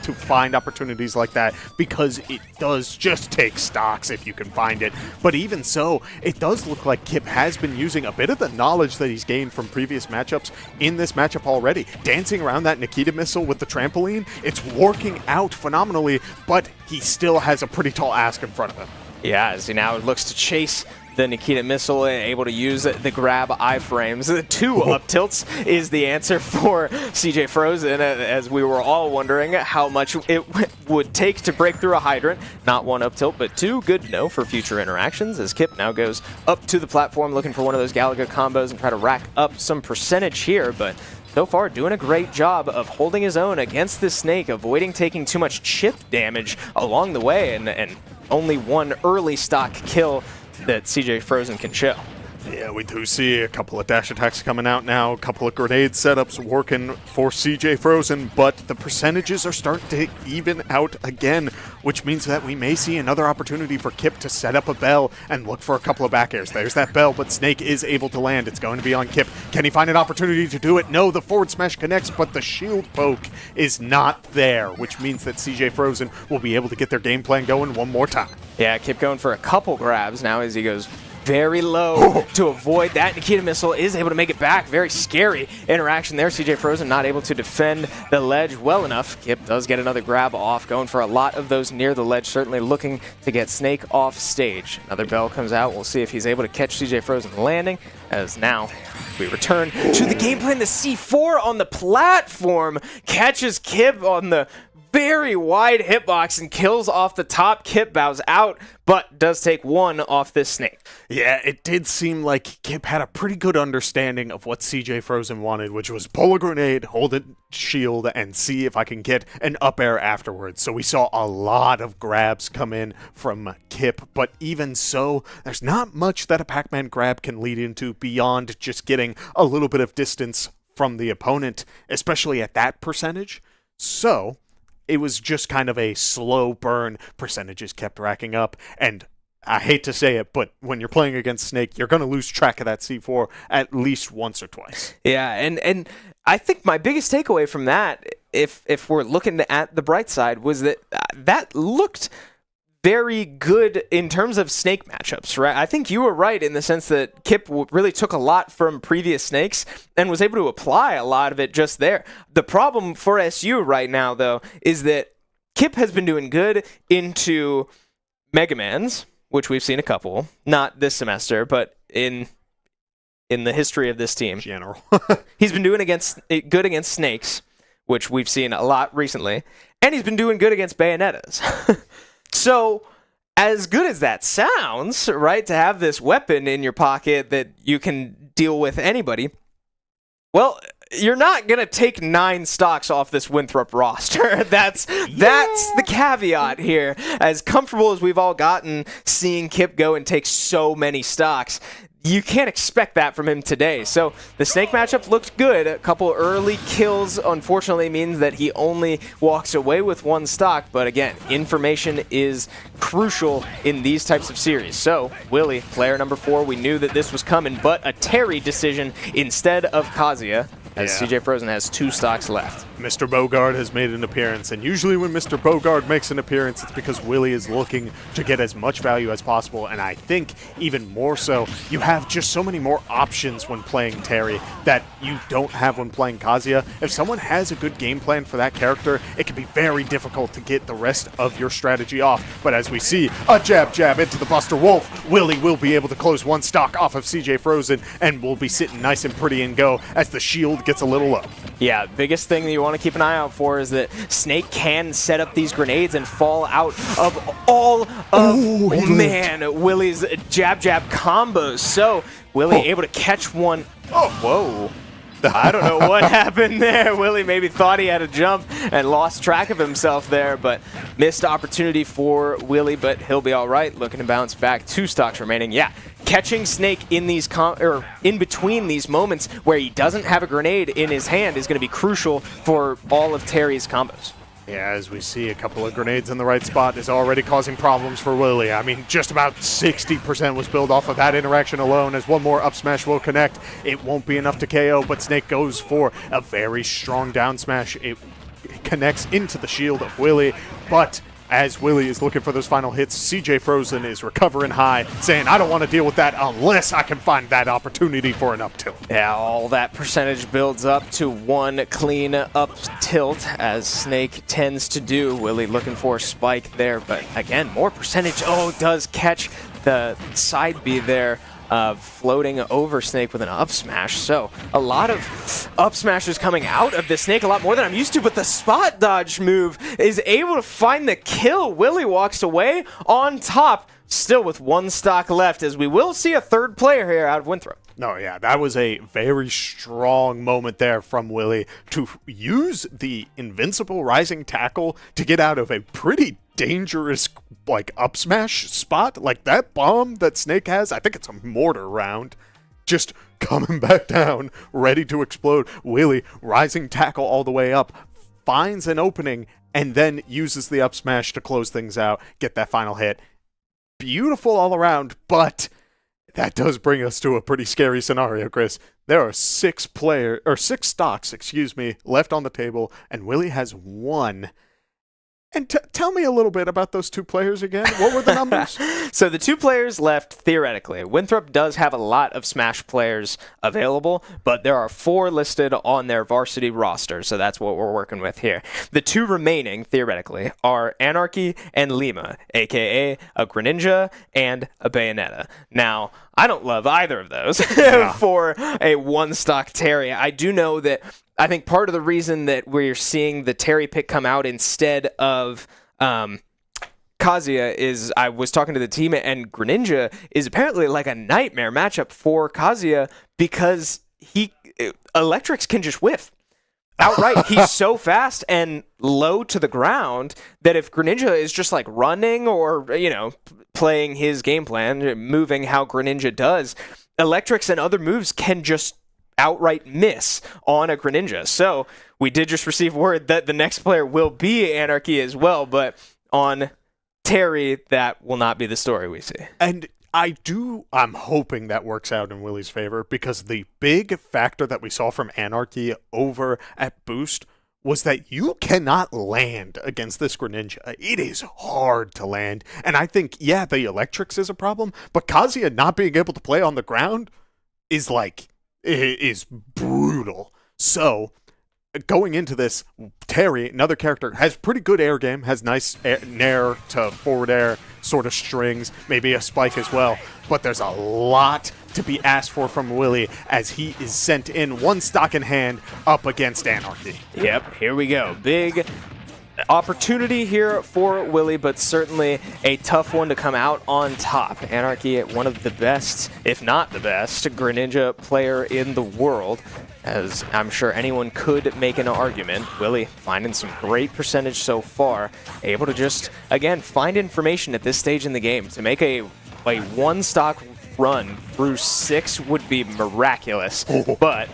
to find opportunities like that because it does just take stocks if you can find it. But even so, it does look like Kip has been using a bit of the knowledge that he's gained from previous matchups in this matchup already. Dancing around that Nikita Missile with the trampoline, it's working out phenomenally, but he still has a pretty tall ask in front of him. Yeah, as he now looks to chase the Nikita Missile, able to use the grab iframes. The 2 up tilts is the answer for CJ Frozen, as we were all wondering how much it would take to break through a hydrant. Not 1 up tilt, but 2. Good to know for future interactions, as Kip now goes up to the platform looking for one of those Galaga combos and try to rack up some percentage here, but so far doing a great job of holding his own against this snake, avoiding taking too much chip damage along the way, and only 1 early stock kill that CJ Frozen can show. Yeah, we do see a couple of dash attacks coming out now, a couple of grenade setups working for CJ Frozen, but the percentages are starting to even out again, which means that we may see another opportunity for Kip to set up a bell and look for a couple of back airs. There's that bell, but Snake is able to land. It's going to be on Kip. Can he find an opportunity to do it? No, the forward smash connects, but the shield poke is not there, which means that CJ Frozen will be able to get their game plan going one more time. Yeah, Kip going for a couple grabs now as he goes very low to avoid that. Nikita Missile is able to make it back. Very scary interaction there. CJ Frozen not able to defend the ledge well enough. Kip does get another grab off, going for a lot of those near the ledge, certainly looking to get Snake off stage. Another bell comes out. We'll see if he's able to catch CJ Frozen landing, as now we return to the game plan. The C4 on the platform catches Kip on the very wide hitbox and kills off the top. Kip bows out, but does take 1 off this snake. Yeah, it did seem like Kip had a pretty good understanding of what CJ Frozen wanted, which was pull a grenade, hold it shield, and see if I can get an up air afterwards. So we saw a lot of grabs come in from Kip, but even so, there's not much that a Pac-Man grab can lead into beyond just getting a little bit of distance from the opponent, especially at that percentage. So it was just kind of a slow burn. Percentages kept racking up, and I hate to say it, but when you're playing against Snake, you're going to lose track of that C4 at least once or twice. Yeah, and I think my biggest takeaway from that, if we're looking at the bright side, was that that looked very good in terms of Snake matchups, right? I think you were right in the sense that Kip really took a lot from previous Snakes and was able to apply a lot of it just there. The problem for SU right now, though, is that Kip has been doing good into Mega Mans, which we've seen a couple, not this semester, but in the history of this team. General. He's been doing good against Snakes, which we've seen a lot recently, and he's been doing good against Bayonettas. So, as good as that sounds, right, to have this weapon in your pocket that you can deal with anybody, well, you're not going to take 9 stocks off this Winthrop roster. That's the caveat here. As comfortable as we've all gotten seeing Kip go and take so many stocks, you can't expect that from him today. So the Snake matchup looked good. A couple early kills, unfortunately, means that he only walks away with 1 stock. But again, information is crucial in these types of series. So Willie, player number 4, we knew that this was coming, but a Terry decision instead of Kazuya, as CJ Frozen has 2 stocks left. Mr. Bogard has made an appearance, and usually when Mr. Bogard makes an appearance, it's because Willie is looking to get as much value as possible, and I think even more so, you have just so many more options when playing Terry that you don't have when playing Kazuya. If someone has a good game plan for that character, it can be very difficult to get the rest of your strategy off, but as we see, a jab into the Buster Wolf, Willie will be able to close 1 stock off of CJ Frozen, and will be sitting nice and pretty and go as the shield gets a little low. Yeah, biggest thing that you want to keep an eye out for is that Snake can set up these grenades and fall out of all of, Willie's jab combos. So Willie able to catch one. Whoa. I don't know what happened there. Willie maybe thought he had a jump and lost track of himself there, but missed opportunity for Willie, but he'll be all right. Looking to bounce back. 2 stocks remaining. Yeah, catching Snake in these in between these moments where he doesn't have a grenade in his hand is going to be crucial for all of Terry's combos. Yeah, as we see, a couple of grenades in the right spot is already causing problems for Willie. I mean, just about 60% was built off of that interaction alone. As one more up smash will connect, it won't be enough to KO, but Snake goes for a very strong down smash. It connects into the shield of Willie, but as Willie is looking for those final hits, CJ Frozen is recovering high, saying, I don't want to deal with that unless I can find that opportunity for an up tilt. Yeah, all that percentage builds up to one clean up tilt, as Snake tends to do. Willie looking for a spike there, but again, more percentage. Oh, does catch the side B there. Floating over Snake with an up smash. So a lot of up smashes coming out of the Snake, a lot more than I'm used to, but the spot dodge move is able to find the kill. Willie walks away on top, still with 1 stock left, as we will see a 3rd player here out of Winthrop. No, yeah, that was a very strong moment there from Willie to use the invincible rising tackle to get out of a pretty dangerous, like, up smash spot. Like, that bomb that Snake has, I think it's a mortar round, just coming back down, ready to explode. Willie, rising tackle all the way up, finds an opening, and then uses the up smash to close things out, get that final hit. Beautiful all around, but that does bring us to a pretty scary scenario, Chris. There are 6 stocks, left on the table, and Willie has 1. And tell me a little bit about those 2 players again. What were the numbers? So the 2 players left, theoretically. Winthrop does have a lot of Smash players available, but there are 4 listed on their varsity roster, so that's what we're working with here. The 2 remaining, theoretically, are Anarchy and Lima, a.k.a. a Greninja and a Bayonetta. Now, I don't love either of those for a 1-stock Terry. I do know that I think part of the reason that we're seeing the Terry pick come out instead of Kazuya is, I was talking to the team, and Greninja is apparently like a nightmare matchup for Kazuya because Electrics can just whiff outright. He's so fast and low to the ground that if Greninja is just like running or, playing his game plan, moving how Greninja does, Electrics and other moves can just outright miss on a Greninja. So we did just receive word that the next player will be Anarchy as well, but on Terry, that will not be the story we see. And I'm hoping that works out in Willie's favor, because the big factor that we saw from Anarchy over at Boost was that you cannot land against this Greninja. It is hard to land. And I think, the Electrics is a problem, but Kazuya not being able to play on the ground is brutal. So, going into this, Terry, another character, has pretty good air game, has nice nair to forward air sort of strings, maybe a spike as well, but there's a lot to be asked for from Willie as he is sent in 1 stock in hand up against Anarchy. Yep, here we go. Big opportunity here for Willie, but certainly a tough one to come out on top. Anarchy, one of the best, if not the best, Greninja player in the world, as I'm sure anyone could make an argument. Willie finding some great percentage so far, able to just, again, find information at this stage in the game. To make a 1-stock run through 6 would be miraculous, but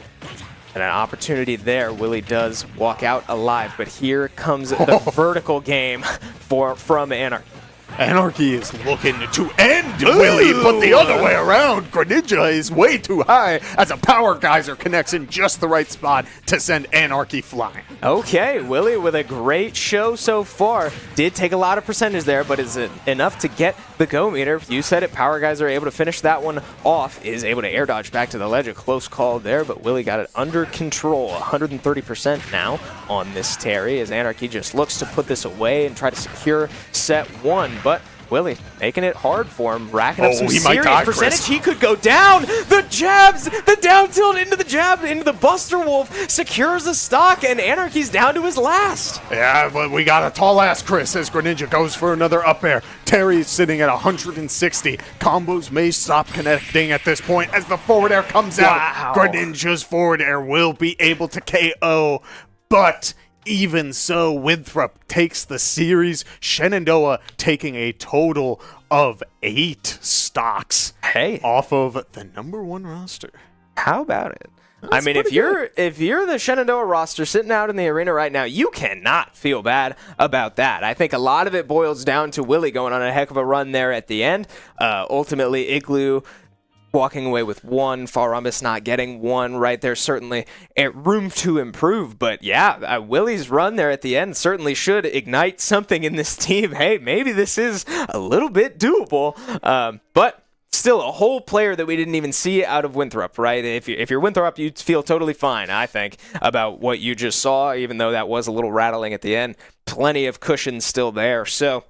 and an opportunity there. Willie does walk out alive, but here comes the vertical game from Anarchy. Anarchy is looking to end Willie, but the other way around. Greninja is way too high as a power geyser connects in just the right spot to send Anarchy flying. Okay, Willie with a great show so far. Did take a lot of percentage there, but is it enough to get the go meter? You said it, power geyser able to finish that one off, is able to air dodge back to the ledge. A close call there, but Willie got it under control. 130% now on this Terry as Anarchy just looks to put this away and try to secure set 1. But Willie making it hard for him, racking up some he might serious die, percentage. Chris. He could go down. The jabs, the down tilt into the jab, into the Buster Wolf, secures the stock, and Anarchy's down to his last. Yeah, but we got a tall ass Chris as Greninja goes for another up air. Terry's sitting at 160. Combos may stop connecting at this point as the forward air comes out. Greninja's forward air will be able to KO, but even so, Winthrop takes the series. Shenandoah taking a total of 8 stocks off of the #1 roster. How about it? I mean, if you're the Shenandoah roster sitting out in the arena right now, you cannot feel bad about that. I think a lot of it boils down to Willie going on a heck of a run there at the end. Ultimately, Igloo walking away with 1, Faramis not getting 1 right there. Certainly room to improve, but yeah, Willie's run there at the end certainly should ignite something in this team. Hey, maybe this is a little bit doable, but still a whole player that we didn't even see out of Winthrop, right? If you're Winthrop, you'd feel totally fine, I think, about what you just saw, even though that was a little rattling at the end. Plenty of cushion still there, so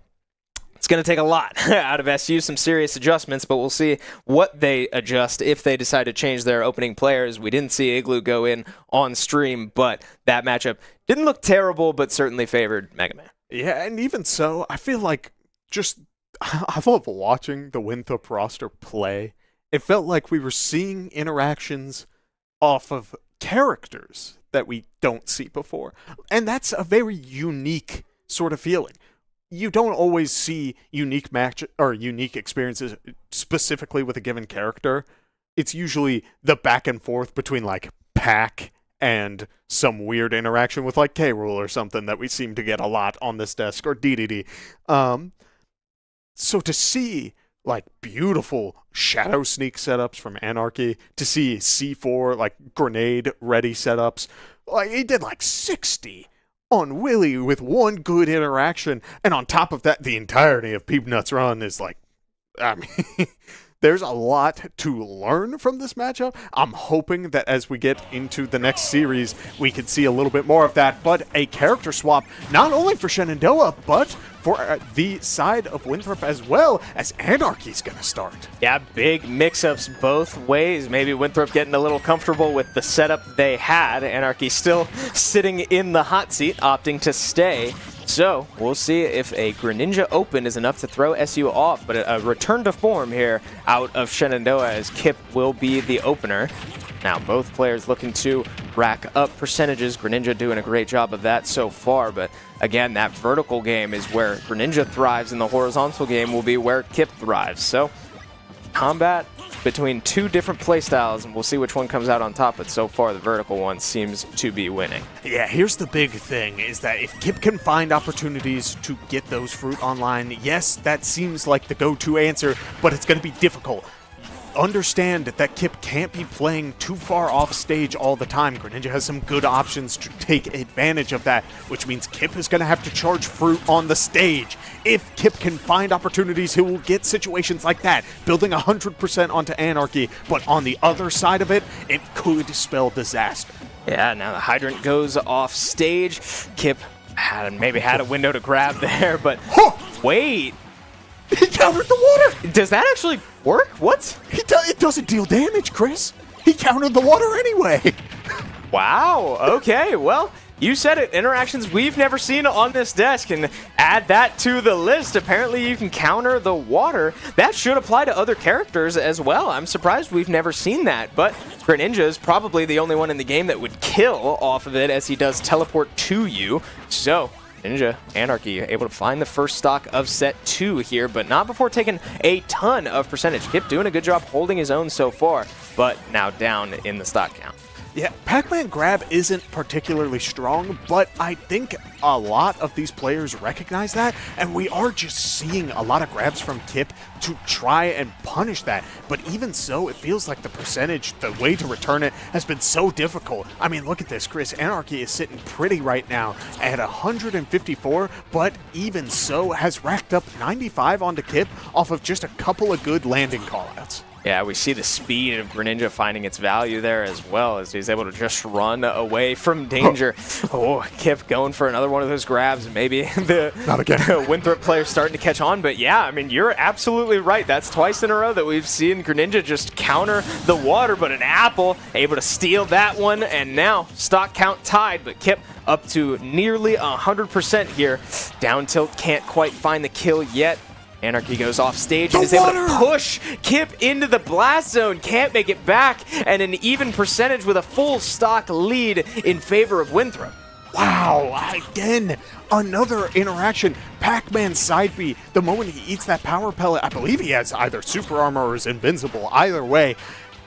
it's going to take a lot out of SU, some serious adjustments, but we'll see what they adjust if they decide to change their opening players. We didn't see Igloo go in on stream, but that matchup didn't look terrible, but certainly favored Mega Man. Yeah, and even so, I feel like I love watching the Winthrop roster play. It felt like we were seeing interactions off of characters that we don't see before. And that's a very unique sort of feeling. You don't always see unique experiences specifically with a given character. It's usually the back and forth between like Pac and some weird interaction with like K-Rool or something that we seem to get a lot on this desk, or DDD. So to see like beautiful shadow sneak setups from Anarchy, to see C4 like grenade ready setups, like he did like 60 on Willie with 1 good interaction, and on top of that, the entirety of Peepnuts Run is like, I mean, there's a lot to learn from this matchup. I'm hoping that as we get into the next series, we can see a little bit more of that, but a character swap, not only for Shenandoah, but for the side of Winthrop as well, as Anarchy's going to start. Yeah, big mix-ups both ways. Maybe Winthrop getting a little comfortable with the setup they had. Anarchy still sitting in the hot seat, opting to stay. So we'll see if a Greninja Open is enough to throw SU off, but a return to form here out of Shenandoah as Kip will be the opener. Now both players looking to rack up percentages. Greninja doing a great job of that so far, but again, that vertical game is where Greninja thrives, and the horizontal game will be where Kip thrives. So combat between 2 different playstyles, and we'll see which one comes out on top, but so far the vertical one seems to be winning. Yeah, here's the big thing, is that if Kip can find opportunities to get those fruit online, yes, that seems like the go-to answer, but it's going to be difficult. Understand that Kip can't be playing too far off stage all the time. Greninja has some good options to take advantage of that, which means Kip is going to have to charge fruit on the stage. If Kip can find opportunities, he will get situations like that, building 100% onto Anarchy, but on the other side of it, it could spell disaster. Yeah, now the hydrant goes off stage. Kip maybe had a window to grab there, but wait. He countered the water! Does that actually work? What? It doesn't deal damage, Chris. He countered the water anyway. Wow, okay, well, you said it. Interactions we've never seen on this desk, and add that to the list. Apparently you can counter the water. That should apply to other characters as well. I'm surprised we've never seen that, but Greninja is probably the only one in the game that would kill off of it, as he does teleport to you. So Ninja Anarchy able to find the first stock of set 2 here, but not before taking a ton of percentage. Kip doing a good job holding his own so far, but now down in the stock count. Yeah, Pac-Man grab isn't particularly strong, but I think a lot of these players recognize that, and we are just seeing a lot of grabs from Kip to try and punish that. But even so, it feels like the percentage, the way to return it, has been so difficult. I mean, look at this, Chris. Anarchy is sitting pretty right now at 154, but even so has racked up 95 onto Kip off of just a couple of good landing callouts. Yeah, we see the speed of Greninja finding its value there as well, as he's able to just run away from danger. Oh, Kip going for another one of those grabs. Maybe the Winthrop player starting to catch on. But yeah, I mean, you're absolutely right. That's twice in a row that we've seen Greninja just counter the water, but an apple able to steal that one. And now stock count tied, but Kip up to nearly 100% here. Down tilt can't quite find the kill yet. Anarchy goes off stage and is able to push Kip into the blast zone. Can't make it back, and an even percentage with a full stock lead in favor of Winthrop. Wow, again, another interaction. Pac-Man's side B, the moment he eats that power pellet, I believe he has either super armor or is invincible. Either way,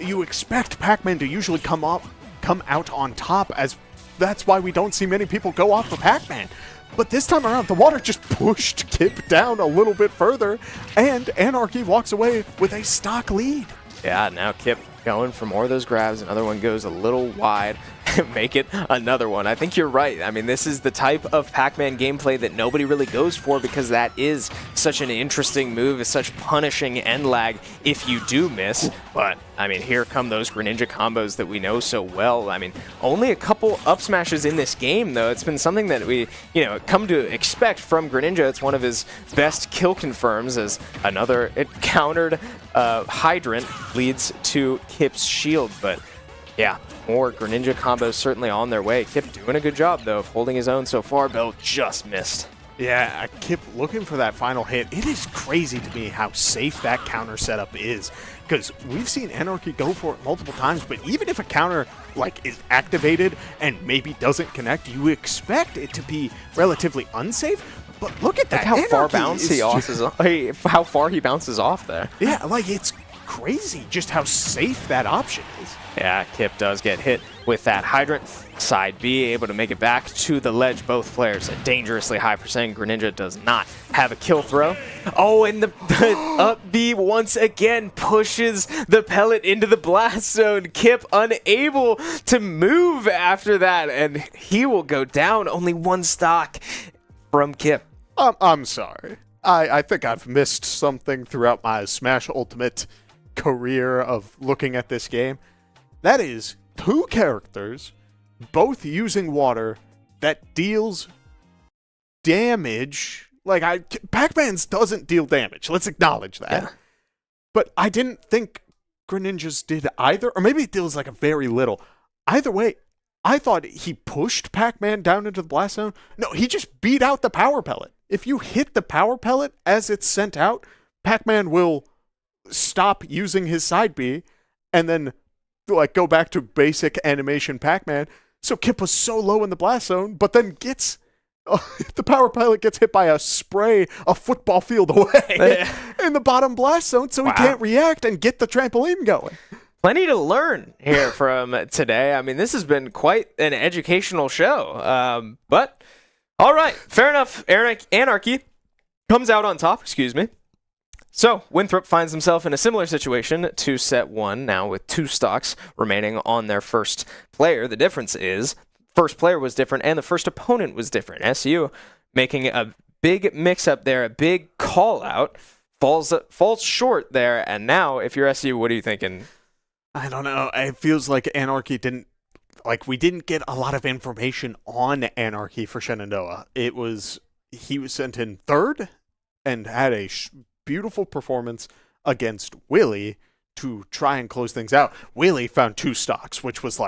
you expect Pac-Man to usually come out on top, as that's why we don't see many people go off of Pac-Man. But this time around, the water just pushed Kip down a little bit further, and Anarchy walks away with a stock lead. Yeah, now Kip going for more of those grabs. Another one goes a little wide. Make it another one. I think you're right. I mean, this is the type of Pac-Man gameplay that nobody really goes for, because that is such an interesting move. It's such punishing end lag if you do miss. But, I mean, here come those Greninja combos that we know so well. I mean, only a couple up smashes in this game, though. It's been something that we, come to expect from Greninja. It's one of his best kill confirms, as another countered Hydrant leads to Kip's shield. But, yeah, more Greninja combos certainly on their way. Kip doing a good job, though, of holding his own so far. Bill just missed. Yeah, Kip looking for that final hit. It is crazy to me how safe that counter setup is, because we've seen Anarchy go for it multiple times, but even if a counter is activated and maybe doesn't connect, you expect it to be relatively unsafe. But look at that. Look how far he bounces off there. Yeah, it's crazy just how safe that option is. Yeah, Kip does get hit with that Hydrant. Side B able to make it back to the ledge. Both players a dangerously high percent. Greninja does not have a kill throw. Oh, and the up B once again pushes the pellet into the blast zone. Kip unable to move after that, and he will go down. Only one stock from Kip. I'm sorry. I think I've missed something throughout my Smash Ultimate career of looking at this game. That is two characters, both using water, that deals damage. Pac-Man's doesn't deal damage. Let's acknowledge that. Yeah. But I didn't think Greninja's did either. Or maybe it deals a very little. Either way, I thought he pushed Pac-Man down into the blast zone. No, he just beat out the power pellet. If you hit the power pellet as it's sent out, Pac-Man will stop using his side B and then go back to basic animation Pac-Man. So Kip was so low in the blast zone, but then gets the power pellet gets hit by a spray a football field away in the bottom blast zone, so he can't react and get the trampoline going. Plenty to learn here from today. I mean, this has been quite an educational show. But all right, fair enough. Anarchy comes out on top. Excuse me. So, Winthrop finds himself in a similar situation to set one, now with two stocks remaining on their first player. The difference is, first player was different and the first opponent was different. SU making a big mix-up there, a big call-out, falls short there, and now, if you're SU, what are you thinking? I don't know. It feels like Anarchy didn't... we didn't get a lot of information on Anarchy for Shenandoah. He was sent in third and had a beautiful performance against Willie to try and close things out. Willie found two stocks, which was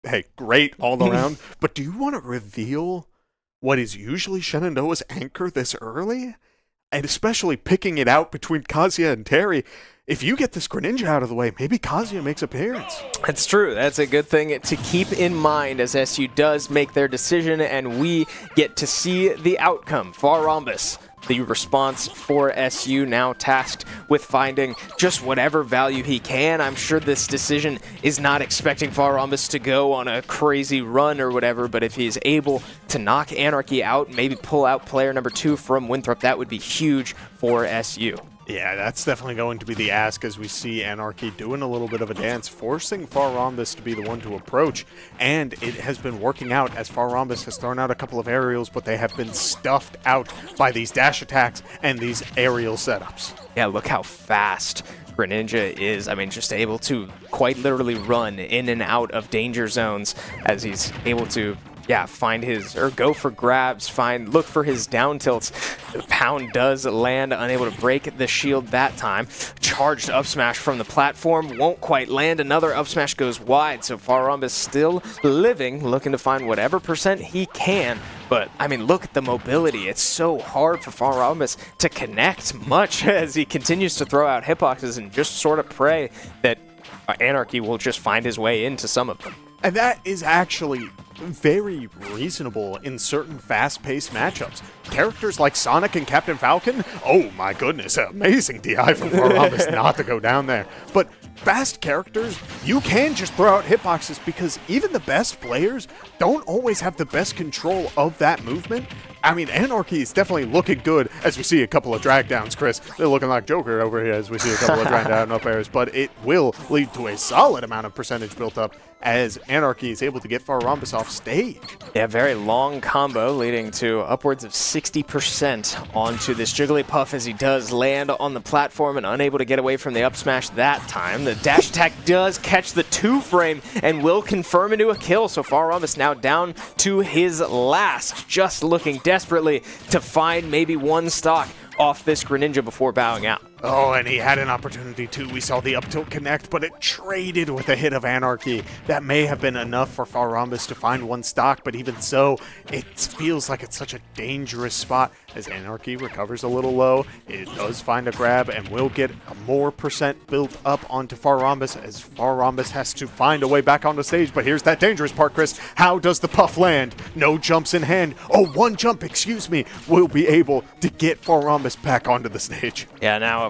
hey, great all around. But do you want to reveal what is usually Shenandoah's anchor this early? And especially picking it out between Kazuya and Terry. If you get this Greninja out of the way, maybe Kazuya makes appearance. That's true. That's a good thing to keep in mind as SU does make their decision and we get to see the outcome. Farambus, the response for SU, now tasked with finding just whatever value he can. I'm sure this decision is not expecting Farambus to go on a crazy run or whatever, but if he's able to knock Anarchy out, maybe pull out player number 2 from Winthrop, that would be huge for SU. Yeah, that's definitely going to be the ask as we see Anarchy doing a little bit of a dance, forcing Farambus to be the one to approach. And it has been working out as Farambus has thrown out a couple of aerials, but they have been stuffed out by these dash attacks and these aerial setups. Yeah, look how fast Greninja is, I mean, just able to quite literally run in and out of danger zones as he's able to, yeah, find his, or go for grabs, look for his down tilts. The pound does land, unable to break the shield that time. Charged up smash from the platform, won't quite land. Another up smash goes wide, so Farambus still living, looking to find whatever percent he can. But, I mean, look at the mobility. It's so hard for Farambus to connect much as he continues to throw out hitboxes and just sort of pray that Anarchy will just find his way into some of them. And that is actually very reasonable in certain fast-paced matchups. Characters like Sonic and Captain Falcon, oh my goodness, amazing DI from Farambus not to go down there. But fast characters, you can just throw out hitboxes because even the best players don't always have the best control of that movement. I mean, Anarchy is definitely looking good as we see a couple of drag downs, Chris. They're looking like Joker over here as we see a couple of drag down up airs, but it will lead to a solid amount of percentage built up as Anarchy is able to get Farambus off stage. Yeah, very long combo leading to upwards of 60% onto this Jigglypuff as he does land on the platform and unable to get away from the up smash that time. The dash attack does catch the 2-frame and will confirm into a kill, so Farambus now down to his last, just looking desperately to find maybe one stock off this Greninja before bowing out. Oh, and he had an opportunity too. We saw the up tilt connect, but it traded with a hit of Anarchy. That may have been enough for Farambus to find one stock, but even so, it feels like it's such a dangerous spot. As Anarchy recovers a little low, it does find a grab and will get a more percent built up onto Farambus as Farambus has to find a way back on the stage. But here's that dangerous part, Chris. How does the puff land? No jumps in hand. Oh, one jump, excuse me, will be able to get Farambus back onto the stage. Yeah, now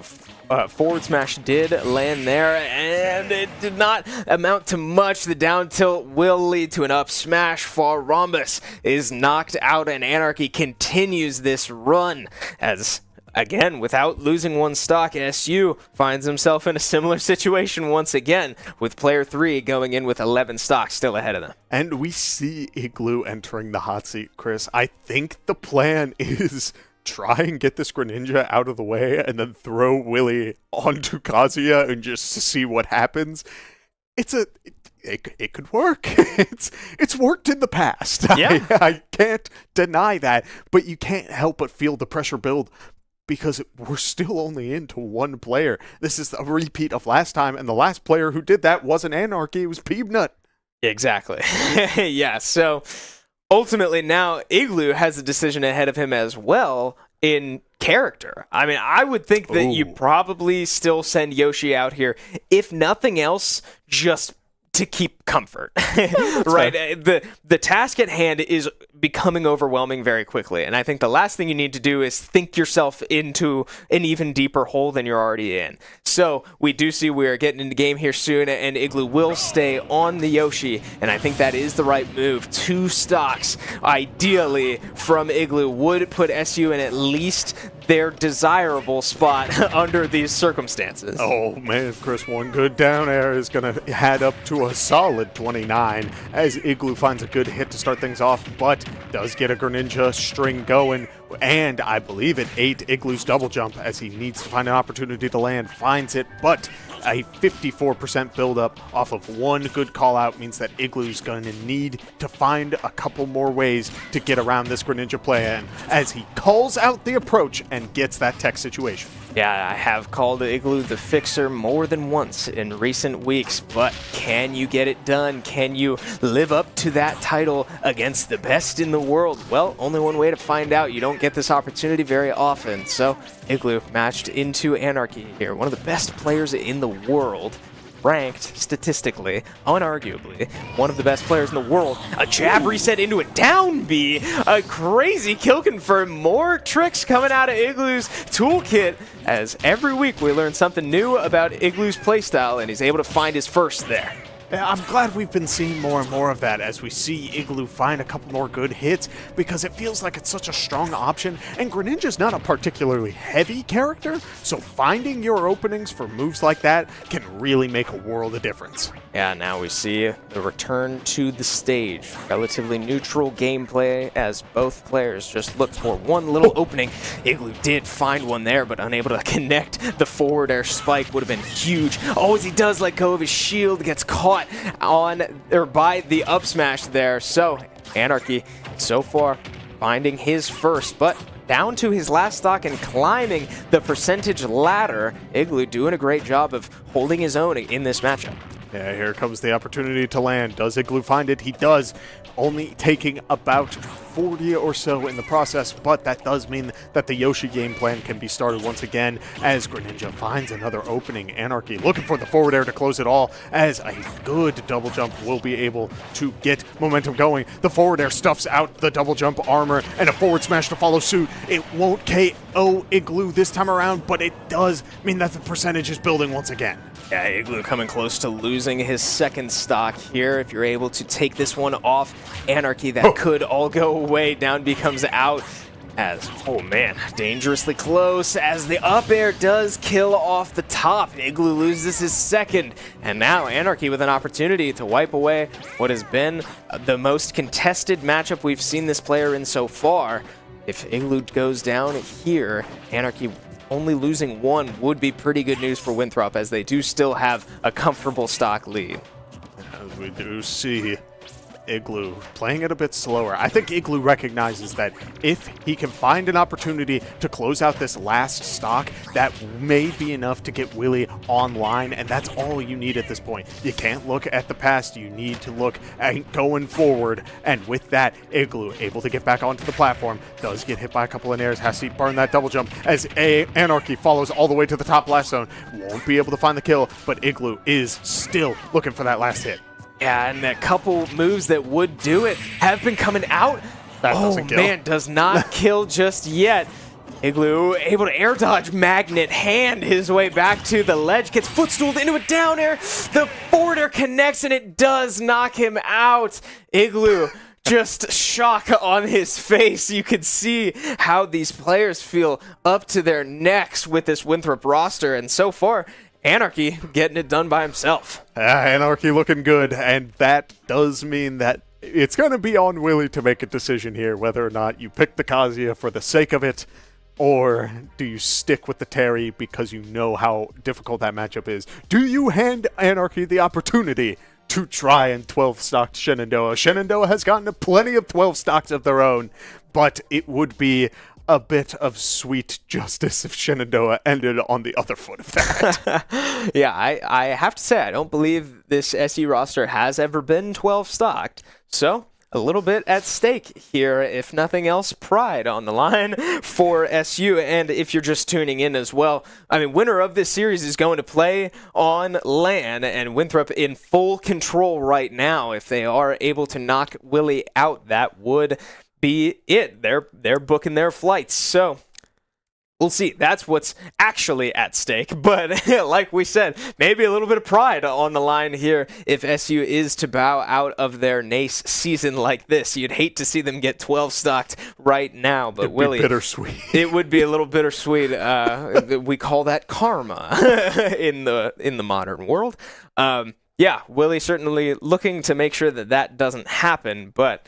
forward smash did land there, and it did not amount to much. The down tilt will lead to an up smash. Farambus is knocked out, and Anarchy continues this run as, again, without losing one stock, SU finds himself in a similar situation once again, with player 3 going in with 11 stocks still ahead of them. And we see Igloo entering the hot seat, Chris. I think the plan is try and get this Greninja out of the way and then throw Willy onto Kazuya and just see what happens. It could work. It's worked in the past. Yeah. I can't deny that, but you can't help but feel the pressure build because we're still only into one player. This is a repeat of last time, and the last player who did that wasn't Anarchy, it was Peanut. Exactly. Yeah, so ultimately, now Igloo has a decision ahead of him as well in character. I mean, I would think that you probably still send Yoshi out here, if nothing else, just to keep comfort, right? The task at hand is becoming overwhelming very quickly, and I think the last thing you need to do is think yourself into an even deeper hole than you're already in. So we do see we're getting into game here soon, and Igloo will stay on the Yoshi, and I think that is the right move. 2 stocks, ideally, from Igloo would put SU in at least their desirable spot under these circumstances. Oh man, Chris, one good down air is going to add up to a solid 29 as Igloo finds a good hit to start things off, but does get a Greninja string going, and I believe it ate Igloo's double jump as he needs to find an opportunity to land, finds it, but a 54% buildup off of one good call out means that Igloo's going to need to find a couple more ways to get around this Greninja play in as he calls out the approach and gets that tech situation. Yeah, I have called Igloo the fixer more than once in recent weeks, but can you get it done? Can you live up to that title against the best in the world? Well, only one way to find out. You don't get this opportunity very often, so Igloo matched into Anarchy here, one of the best players in the world, ranked statistically, unarguably, one of the best players in the world. A jab reset into a down B, a crazy kill confirm, more tricks coming out of Igloo's toolkit, as every week we learn something new about Igloo's playstyle, and he's able to find his first there. I'm glad we've been seeing more and more of that as we see Igloo find a couple more good hits, because it feels like it's such a strong option, and Greninja's not a particularly heavy character, so finding your openings for moves like that can really make a world of difference. Yeah, now we see the return to the stage. Relatively neutral gameplay as both players just look for one little opening. Igloo did find one there, but unable to connect. The forward air spike would have been huge. Oh, as he does let go of his shield, gets caught on or by the up smash there. So Anarchy so far finding his first, but down to his last stock and climbing the percentage ladder. Igloo doing a great job of holding his own in this matchup. Yeah, here comes the opportunity to land. Does Igloo find it? He does, only taking about 40 or so in the process, but that does mean that the Yoshi game plan can be started once again as Greninja finds another opening. Anarchy looking for the forward air to close it all, as a good double jump will be able to get momentum going. The forward air stuffs out the double jump armor, and a forward smash to follow suit. It won't KO Igloo this time around, but it does mean that the percentage is building once again. Yeah, Igloo coming close to losing his second stock here. If you're able to take this one off Anarchy, that could all go away. Down becomes out as, oh man, dangerously close as the up air does kill off the top. Igloo loses his second, and now Anarchy with an opportunity to wipe away what has been the most contested matchup we've seen this player in so far. If Igloo goes down here, Anarchy only losing one would be pretty good news for Winthrop, as they do still have a comfortable stock lead. As we do see Igloo playing it a bit slower. I think Igloo recognizes that if he can find an opportunity to close out this last stock, that may be enough to get Willie online, and that's all you need at this point. You can't look at the past, you need to look at going forward, and with that, Igloo able to get back onto the platform, does get hit by a couple of nairs, has to burn that double jump as Anarchy follows all the way to the top blast zone. Won't be able to find the kill, but Igloo is still looking for that last hit. Yeah, and a couple moves that would do it have been coming out. That doesn't kill. Man, does not kill just yet. Igloo able to air dodge Magnet, hand his way back to the ledge, gets footstooled into a down air. The forward air connects, and it does knock him out. Igloo just shock on his face. You could see how these players feel up to their necks with this Winthrop roster, and so far, Anarchy getting it done by himself. Anarchy looking good, and that does mean that it's going to be on Willie to make a decision here, whether or not you pick the Kazuya for the sake of it, or do you stick with the Terry because you know how difficult that matchup is. Do you hand Anarchy the opportunity to try and 12-stock Shenandoah? Shenandoah has gotten plenty of 12 stocks of their own, but it would be a bit of sweet justice if Shenandoah ended on the other foot of that. Yeah, I have to say, I don't believe this SU roster has ever been 12 stocked. So, a little bit at stake here, if nothing else, pride on the line for SU. And if you're just tuning in as well, I mean, winner of this series is going to play on LAN, and Winthrop in full control right now. If they are able to knock Willie out, that would be it. They're booking their flights. So we'll see. That's what's actually at stake. But like we said, maybe a little bit of pride on the line here if SU is to bow out of their NACE season like this. You'd hate to see them get 12 stocked right now, but It'd Willie, be bittersweet. It would be a little bittersweet. We call that karma in the modern world. Yeah, Willie certainly looking to make sure that doesn't happen, but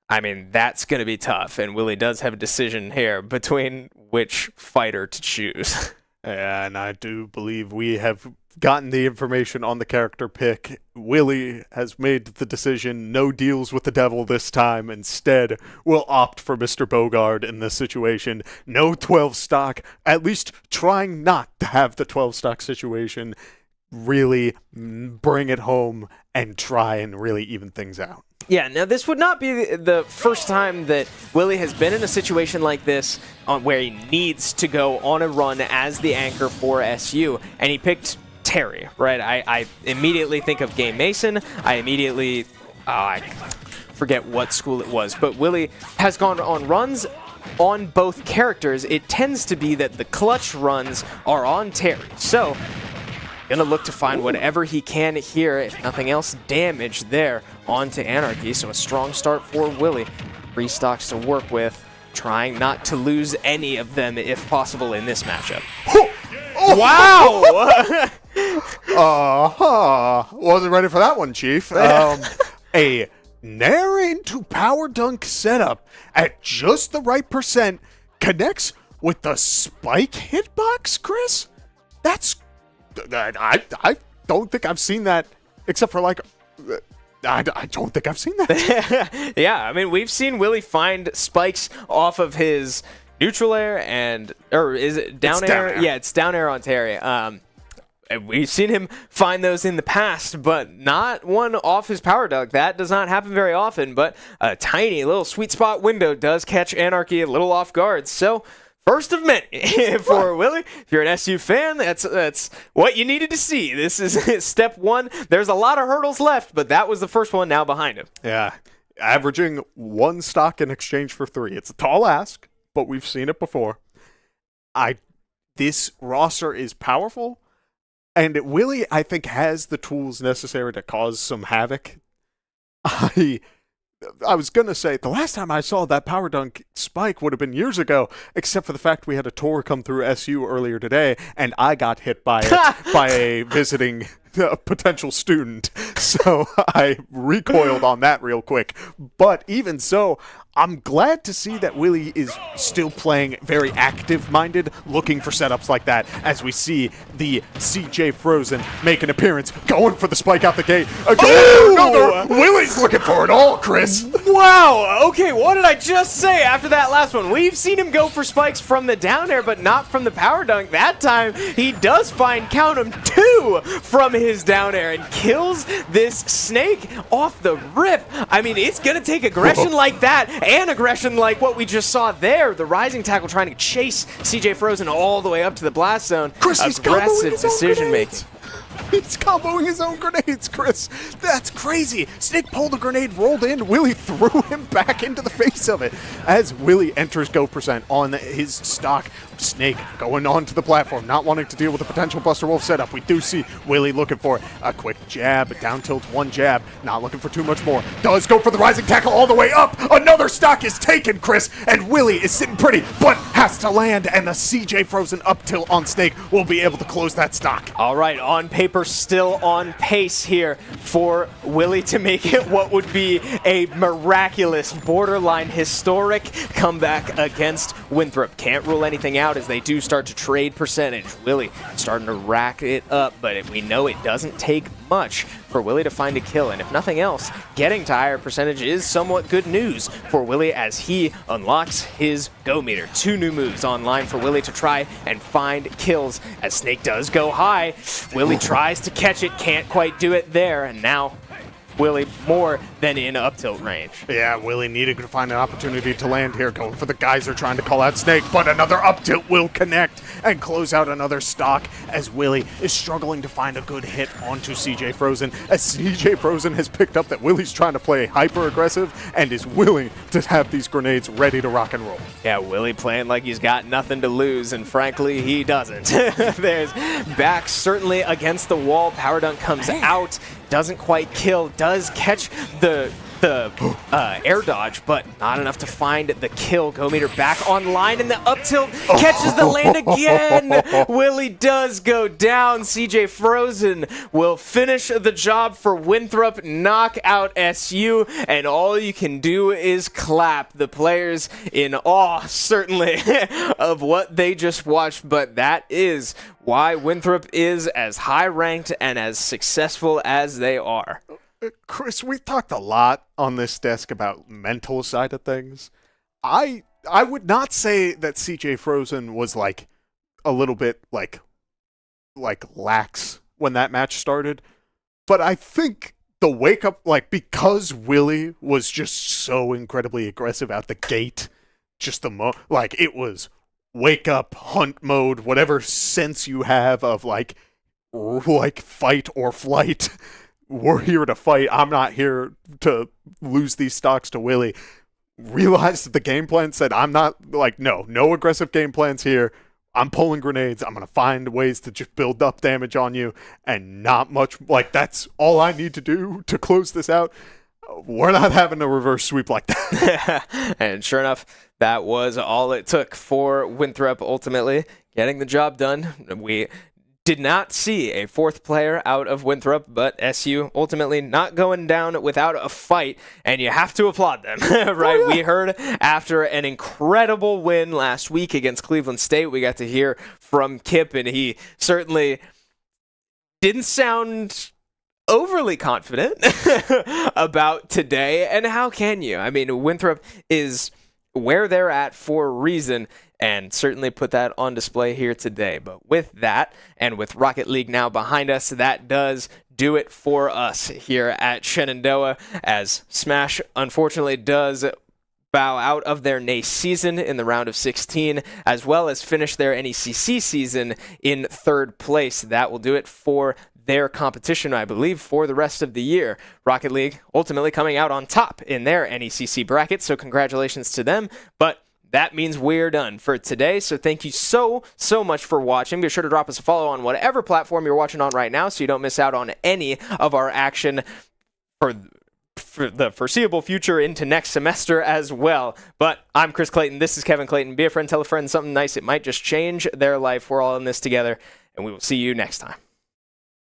I mean, that's going to be tough, and Willie does have a decision here between which fighter to choose. Yeah, and I do believe we have gotten the information on the character pick. Willie has made the decision, no deals with the devil this time. Instead, will opt for Mr. Bogard in this situation. No 12 stock, at least trying not to have the 12 stock situation. Really bring it home and try and really even things out. Yeah, now this would not be the first time that Willie has been in a situation like this where he needs to go on a run as the anchor for SU, and he picked Terry, right? I immediately think of Game Mason. I immediately, I forget what school it was, but Willie has gone on runs on both characters. It tends to be that the clutch runs are on Terry. So Gonna look to find whatever he can here, if nothing else, damage there onto Anarchy. So a strong start for Willie. 3 stocks to work with, trying not to lose any of them if possible in this matchup. Wow! Wasn't ready for that one, Chief. A Nair into power dunk setup at just the right percent connects with the spike hitbox, Chris? That's... I don't think I've seen that, except for like... I don't think I've seen that. Yeah, I mean, we've seen Willie find spikes off of his neutral air or is it down air? Yeah, it's down air on Terry. We've seen him find those in the past, but not one off his power dunk. That does not happen very often, but a tiny little sweet spot window does catch Anarchy a little off guard. So, first of many for Willie. If you're an SU fan, that's what you needed to see. This is step 1. There's a lot of hurdles left, but that was the first one now behind him. Yeah, averaging 1 stock in exchange for 3. It's a tall ask, but we've seen it before. This roster is powerful, and Willie, I think, has the tools necessary to cause some havoc. I was going to say, the last time I saw that power dunk spike would have been years ago, except for the fact we had a tour come through SU earlier today, and I got hit by it by a visiting potential student. So I recoiled on that real quick. But even so, I'm glad to see that Willie is still playing very active-minded, looking for setups like that, as we see the CJ Frozen make an appearance, going for the spike out the gate. Willie's looking for it all, Chris. Wow, okay, what did I just say after that last one? We've seen him go for spikes from the down air, but not from the power dunk. That time, he does find, count 'em, 2 from his down air and kills this snake off the rip. I mean, it's going to take aggression like that and aggression like what we just saw there. The rising tackle trying to chase CJ Frozen all the way up to the blast zone. Chris, aggressive decision making. He's comboing his own grenades, Chris. That's crazy. Snake pulled a grenade, rolled in. Willie threw him back into the face of it. As Willie enters go percent on his stock, Snake going onto the platform, not wanting to deal with the potential Buster Wolf setup. We do see Willie looking for a quick jab, down tilt, 1 jab, not looking for too much more. Does go for the rising tackle all the way up. Another stock is taken, Chris, and Willie is sitting pretty, but has to land, and the CJ Frozen up tilt on Snake will be able to close that stock. All right, on paper, still on pace here for Willie to make it what would be a miraculous, borderline historic comeback against Winthrop. Can't rule anything out as they do start to trade percentage. Willie starting to rack it up, but we know it doesn't take much for Willie to find a kill, and if nothing else, getting to higher percentage is somewhat good news for Willie as he unlocks his go meter. 2 new moves online for Willie to try and find kills as Snake does go high. Willie tries to catch it, can't quite do it there, and now Willie more than in up tilt range. Yeah, Willie needed to find an opportunity to land here, going for the geyser, trying to call out Snake, but another up tilt will connect and close out another stock as Willie is struggling to find a good hit onto CJ Frozen, as CJ Frozen has picked up that Willie's trying to play hyper aggressive and is willing to have these grenades ready to rock and roll. Yeah, Willie playing like he's got nothing to lose, and frankly, he doesn't. There's back certainly against the wall. Power dunk comes out. Doesn't quite kill, does catch the air dodge, but not enough to find the kill. Go meter back online, and the up tilt catches the land again. Willie does go down. CJ Frozen will finish the job for Winthrop, knock out SU, and all you can do is clap. The players in awe, certainly, of what they just watched, but that is why Winthrop is as high-ranked and as successful as they are. Chris, we've talked a lot on this desk about mental side of things. I would not say that CJ Frozen was like a little bit like lax when that match started, but I think the wake up, like, because Willie was just so incredibly aggressive out the gate, just like it was wake up, hunt mode, whatever sense you have of like fight or flight. We're here to fight. I'm not here to lose these stocks to Willie. Realized the game plan said, I'm not, like, no aggressive game plans here. I'm pulling grenades. I'm going to find ways to just build up damage on you, and not much. Like, that's all I need to do to close this out. We're not having a reverse sweep like that. And sure enough, that was all it took for Winthrop ultimately getting the job done. We did not see a fourth player out of Winthrop, but SU ultimately not going down without a fight, and you have to applaud them, right? Oh, yeah. We heard after an incredible win last week against Cleveland State, we got to hear from Kip, and he certainly didn't sound overly confident about today. And how can you? I mean, Winthrop is where they're at for a reason, and certainly put that on display here today. But with that, and with Rocket League now behind us, that does do it for us here at Shenandoah, as Smash unfortunately does bow out of their NACE season in the round of 16, as well as finish their NECC season in third place. That will do it for their competition, I believe, for the rest of the year. Rocket League ultimately coming out on top in their NECC bracket, so congratulations to them. But that means we're done for today, so thank you so much for watching. Be sure to drop us a follow on whatever platform you're watching on right now so you don't miss out on any of our action for the foreseeable future into next semester as well. But I'm Chris Clayton. This is Kevin Clayton. Be a friend, tell a friend something nice. It might just change their life. We're all in this together, and we will see you next time.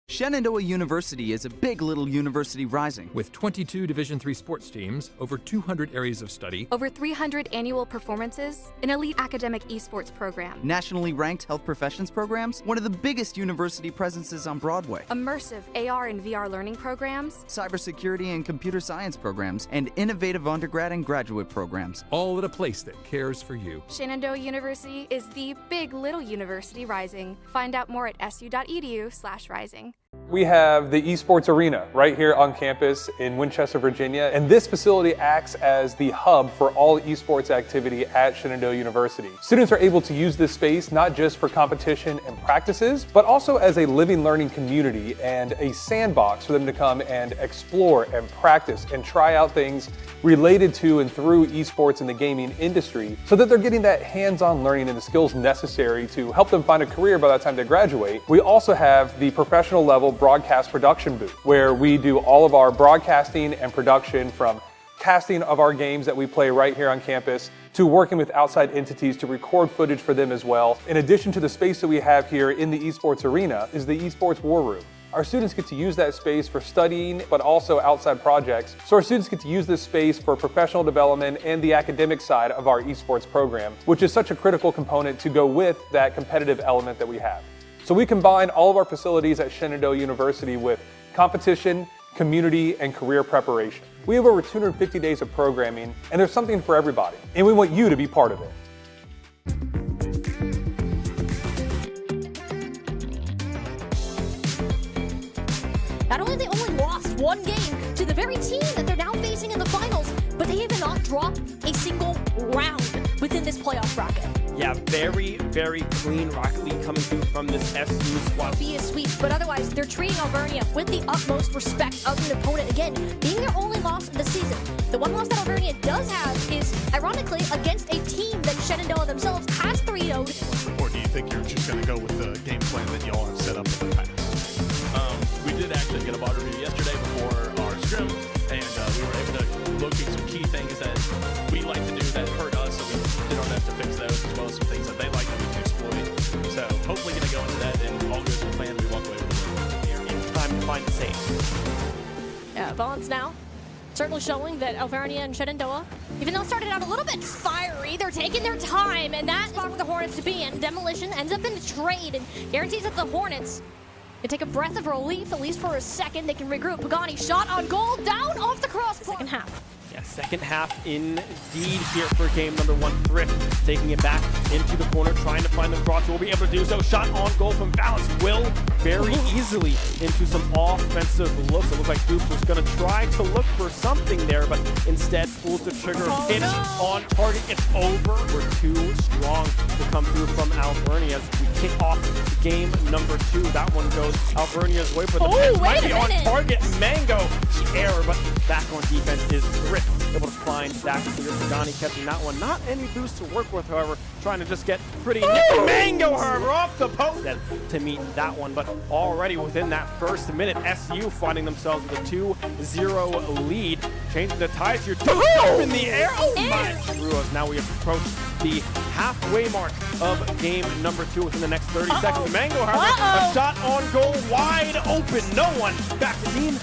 Shenandoah University is a big little university rising. With 22 Division III sports teams, over 200 areas of study, over 300 annual performances, an elite academic esports program, nationally ranked health professions programs, one of the biggest university presences on Broadway, immersive AR and VR learning programs, cybersecurity and computer science programs, and innovative undergrad and graduate programs. all at a place that cares for you. Shenandoah University is the big little university rising. Find out more at su.edu/rising. We have the esports arena right here on campus in Winchester, Virginia, and this facility acts as the hub for all esports activity at Shenandoah University. Students are able to use this space not just for competition and practices, but also as a living learning community and a sandbox for them to come and explore and practice and try out things related to and through esports in the gaming industry, so that they're getting that hands-on learning and the skills necessary to help them find a career by the time they graduate. We also have the professional level broadcast production booth, where we do all of our broadcasting and production, from casting of our games that we play right here on campus to working with outside entities to record footage for them as well. In addition to the space that we have here in the esports arena is the esports war room. Our students get to use that space for studying, but also outside projects. So our students get to use this space for professional development and the academic side of our esports program, which is such a critical component to go with that competitive element that we have. So we combine all of our facilities at Shenandoah University with competition, community, and career preparation. We have over 250 days of programming, and there's something for everybody, and we want you to be part of it. Not only they only lost one game to the very team that they're now facing in the finals, but they have not dropped a single round within this playoff bracket. Yeah, very clean Rocket League coming through from this SU squad. Be a sweep, but otherwise they're treating Alvernia with the utmost respect of an opponent. Again, being their only loss of the season. The one loss that Alvernia does have is, ironically, against a team that Shenandoah themselves has 3-0'd. Or do you think you're just going to go with the game plan that y'all have set up in the past? We did actually get a bot review yesterday before our scrim, and we were able to look at some key things that we like to do that hurt us, so we don't have to fix those, as well as some things that they like that we can exploit. So hopefully going to go into that, and all goes to plan, we walk away with a win. In time to find the same. Yeah, Valence now certainly showing that Alvernia and Shenandoah, even though it started out a little bit fiery, they're taking their time, and that spot for the Hornets to be in. Demolition ends up in a trade and guarantees that the Hornets can take a breath of relief, at least for a second. They can regroup. Pagani shot on goal, down off the crossbar. Second half. Yeah, second half indeed here for game number 1. Thrift taking it back into the corner, trying to find the cross. Will be able to do so. Shot on goal from Valence. Will very easily into some offensive looks. It looks like Dupes was going to try to look for something there, but instead pulls the trigger. Hits on target. It's over. We're too strong to come through from Alvernia as we kick off game number 2. That one goes Alvernia's way, but the Pens might be on target. Mango, error, but back on defense is Thrift. able to find that clear. Pagani catching that one. Not any boost to work with, however, trying to just get pretty Mango, however, off the post to meet that one. But already within that first minute, SU finding themselves with a 2-0 lead, changing the ties here. Up in the air. Oh my Druos. Now we approach the halfway mark of game number 2 within the next 30 seconds. Mango, however, a shot on goal, wide open. No one back to team.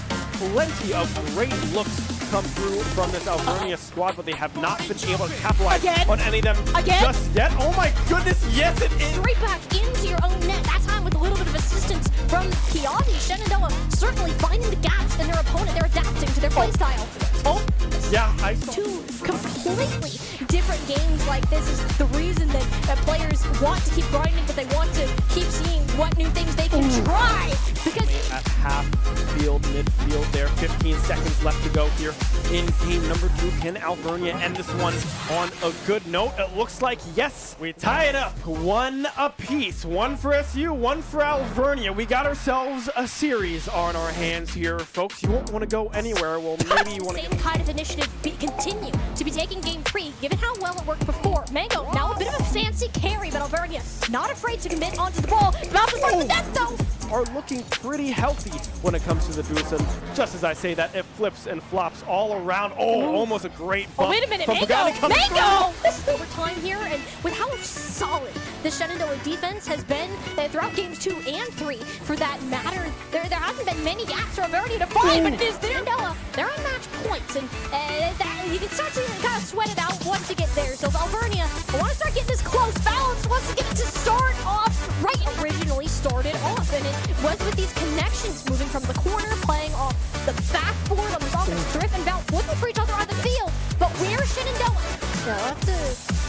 Plenty of great looks come through from this Alvernia squad, but they have not been able to capitalize on any of them just yet. Oh my goodness, yes it is! Straight back into your own net, that time with a little bit of assistance from Kiazi. Shenandoah certainly finding the gaps in their opponent. They're adapting to their playstyle. Oh, yeah, I saw. Two completely different games like this is the reason that players want to keep grinding, but they want to keep seeing what new things they can try. Because at half field, midfield there, 15 seconds left to go here in game number 2. Can Alvernia end this one on a good note? It looks like yes. We tie it up 1 apiece. 1 for SU, 1 for Alvernia. We got ourselves a series on our hands here, folks. You won't want to go anywhere. Well, maybe you want to. Same kind of initiative continue to be taking game 3, given how well it worked before. Mango, now a bit of a fancy carry, but Alvernia not afraid to commit onto the ball. About to start the net, though. Are looking pretty healthy when it comes to the duels, and just as I say that, it flips and flops all around. Oh, almost a great bump. Oh, wait a minute, from Mango! Mango! This is overtime here, and with how solid the Shenandoah defense has been throughout games 2 and 3, for that matter, there hasn't been many gaps for Alvernia to find, but it is there. Shenandoah, they're on match points, and you can start to kind of sweat it out once you get there. So Alvernia, I want to start getting this close. Balance wants to get it to start off right. Originally started off, and it was with these connections moving from the corner, playing off the backboard on this offense. Thrift and Bounce looking for each other on the field, but where's Shenandoah? Yeah, we'll have to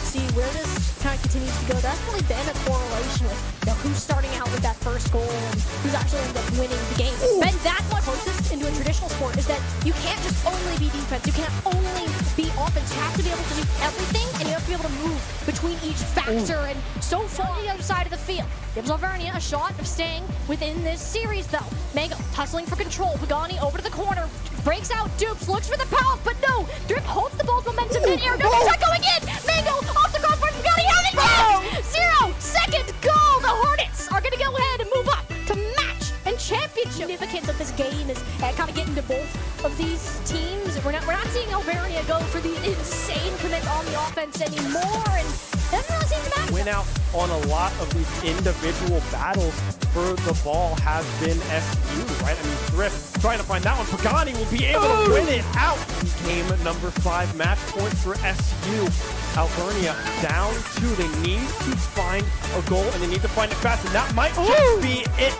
see where this kind of continues to go. That's really been a correlation with who's starting out with that first goal and who's actually ended up winning the game. Been that much closest into a traditional sport is that you can't just only be defense, you can't only be offense, you have to be able to do everything, and you have to be able to move between each factor. And so far on the other side of the field gives Alvernia a shot of staying within this series, though. Mango hustling for control. Pagani over to the corner, breaks out, dupes, looks for the power, but no. Drip holds the ball's momentum in air. No shot going in. Mango off the crossbar. Pagani has it. Yes! 0 second goal. The Hornets are going to go ahead and move up to match and championship. Significance of this game is kind of getting to both of these teams. We're not seeing Alvernia go for the insane commits on the offense anymore, and doesn't really seem to matter. Win out on a lot of these individual battles for the ball has been SU, right? I mean, Thrift trying to find that one. Pagani will be able to win it out. Game number 5, match point for SU. Alvernia down 2. They need to find a goal, and they need to find it fast, and that might just be it.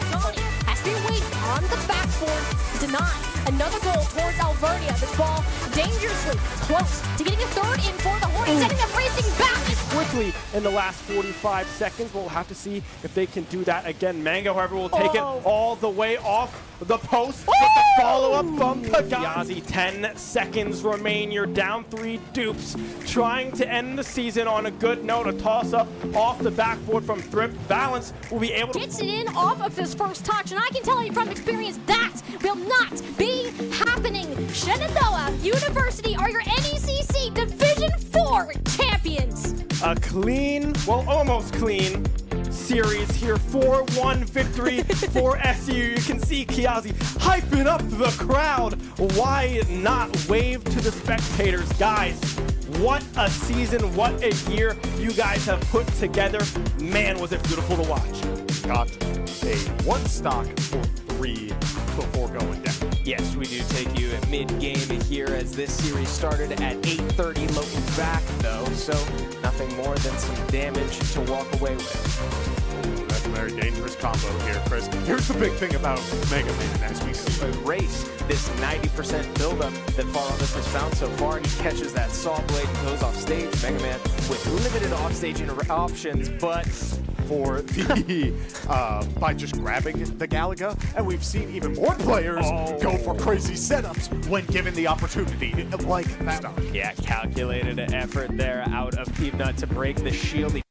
Has to be waiting on the backboard. Denied. Another goal towards Alvernia. This ball dangerously close to getting a third in for the Hornets, sending them racing back. Quickly in the last 45 seconds. We'll have to see if they can do that again. Mango, however, will take it all the way off the post. But the follow-up from Pagani. 10 seconds remain. You're down 3 dupes. Trying to end the season on a good note. A toss-up off the backboard from Thrift. Valence will be able to... Gets it in off of this first touch, and I can tell you from experience that will not be happening. Shenandoah University are your NECC Division 4 champions. A clean, well, almost clean series here. 4-1 victory for SU. You can see Kiazi hyping up the crowd. Why not wave to the spectators? Guys, what a season, what a year you guys have put together. Man, was it beautiful to watch. Got a 1 stock for 3 before going down. Yes, we do take you at mid-game here as this series started at 8:30 looking back, though, so nothing more than some damage to walk away with. That's a very dangerous combo here, Chris. Here's the big thing about Mega Man as we see. Race this 90% buildup that Faronis has found so far. He catches that saw blade and goes off stage. Mega Man with limited off-stage options, but for the by just grabbing the Galaga, and we've seen even more players go for crazy setups when given the opportunity, like that. Yeah, calculated effort there out of Peanut to break the shield.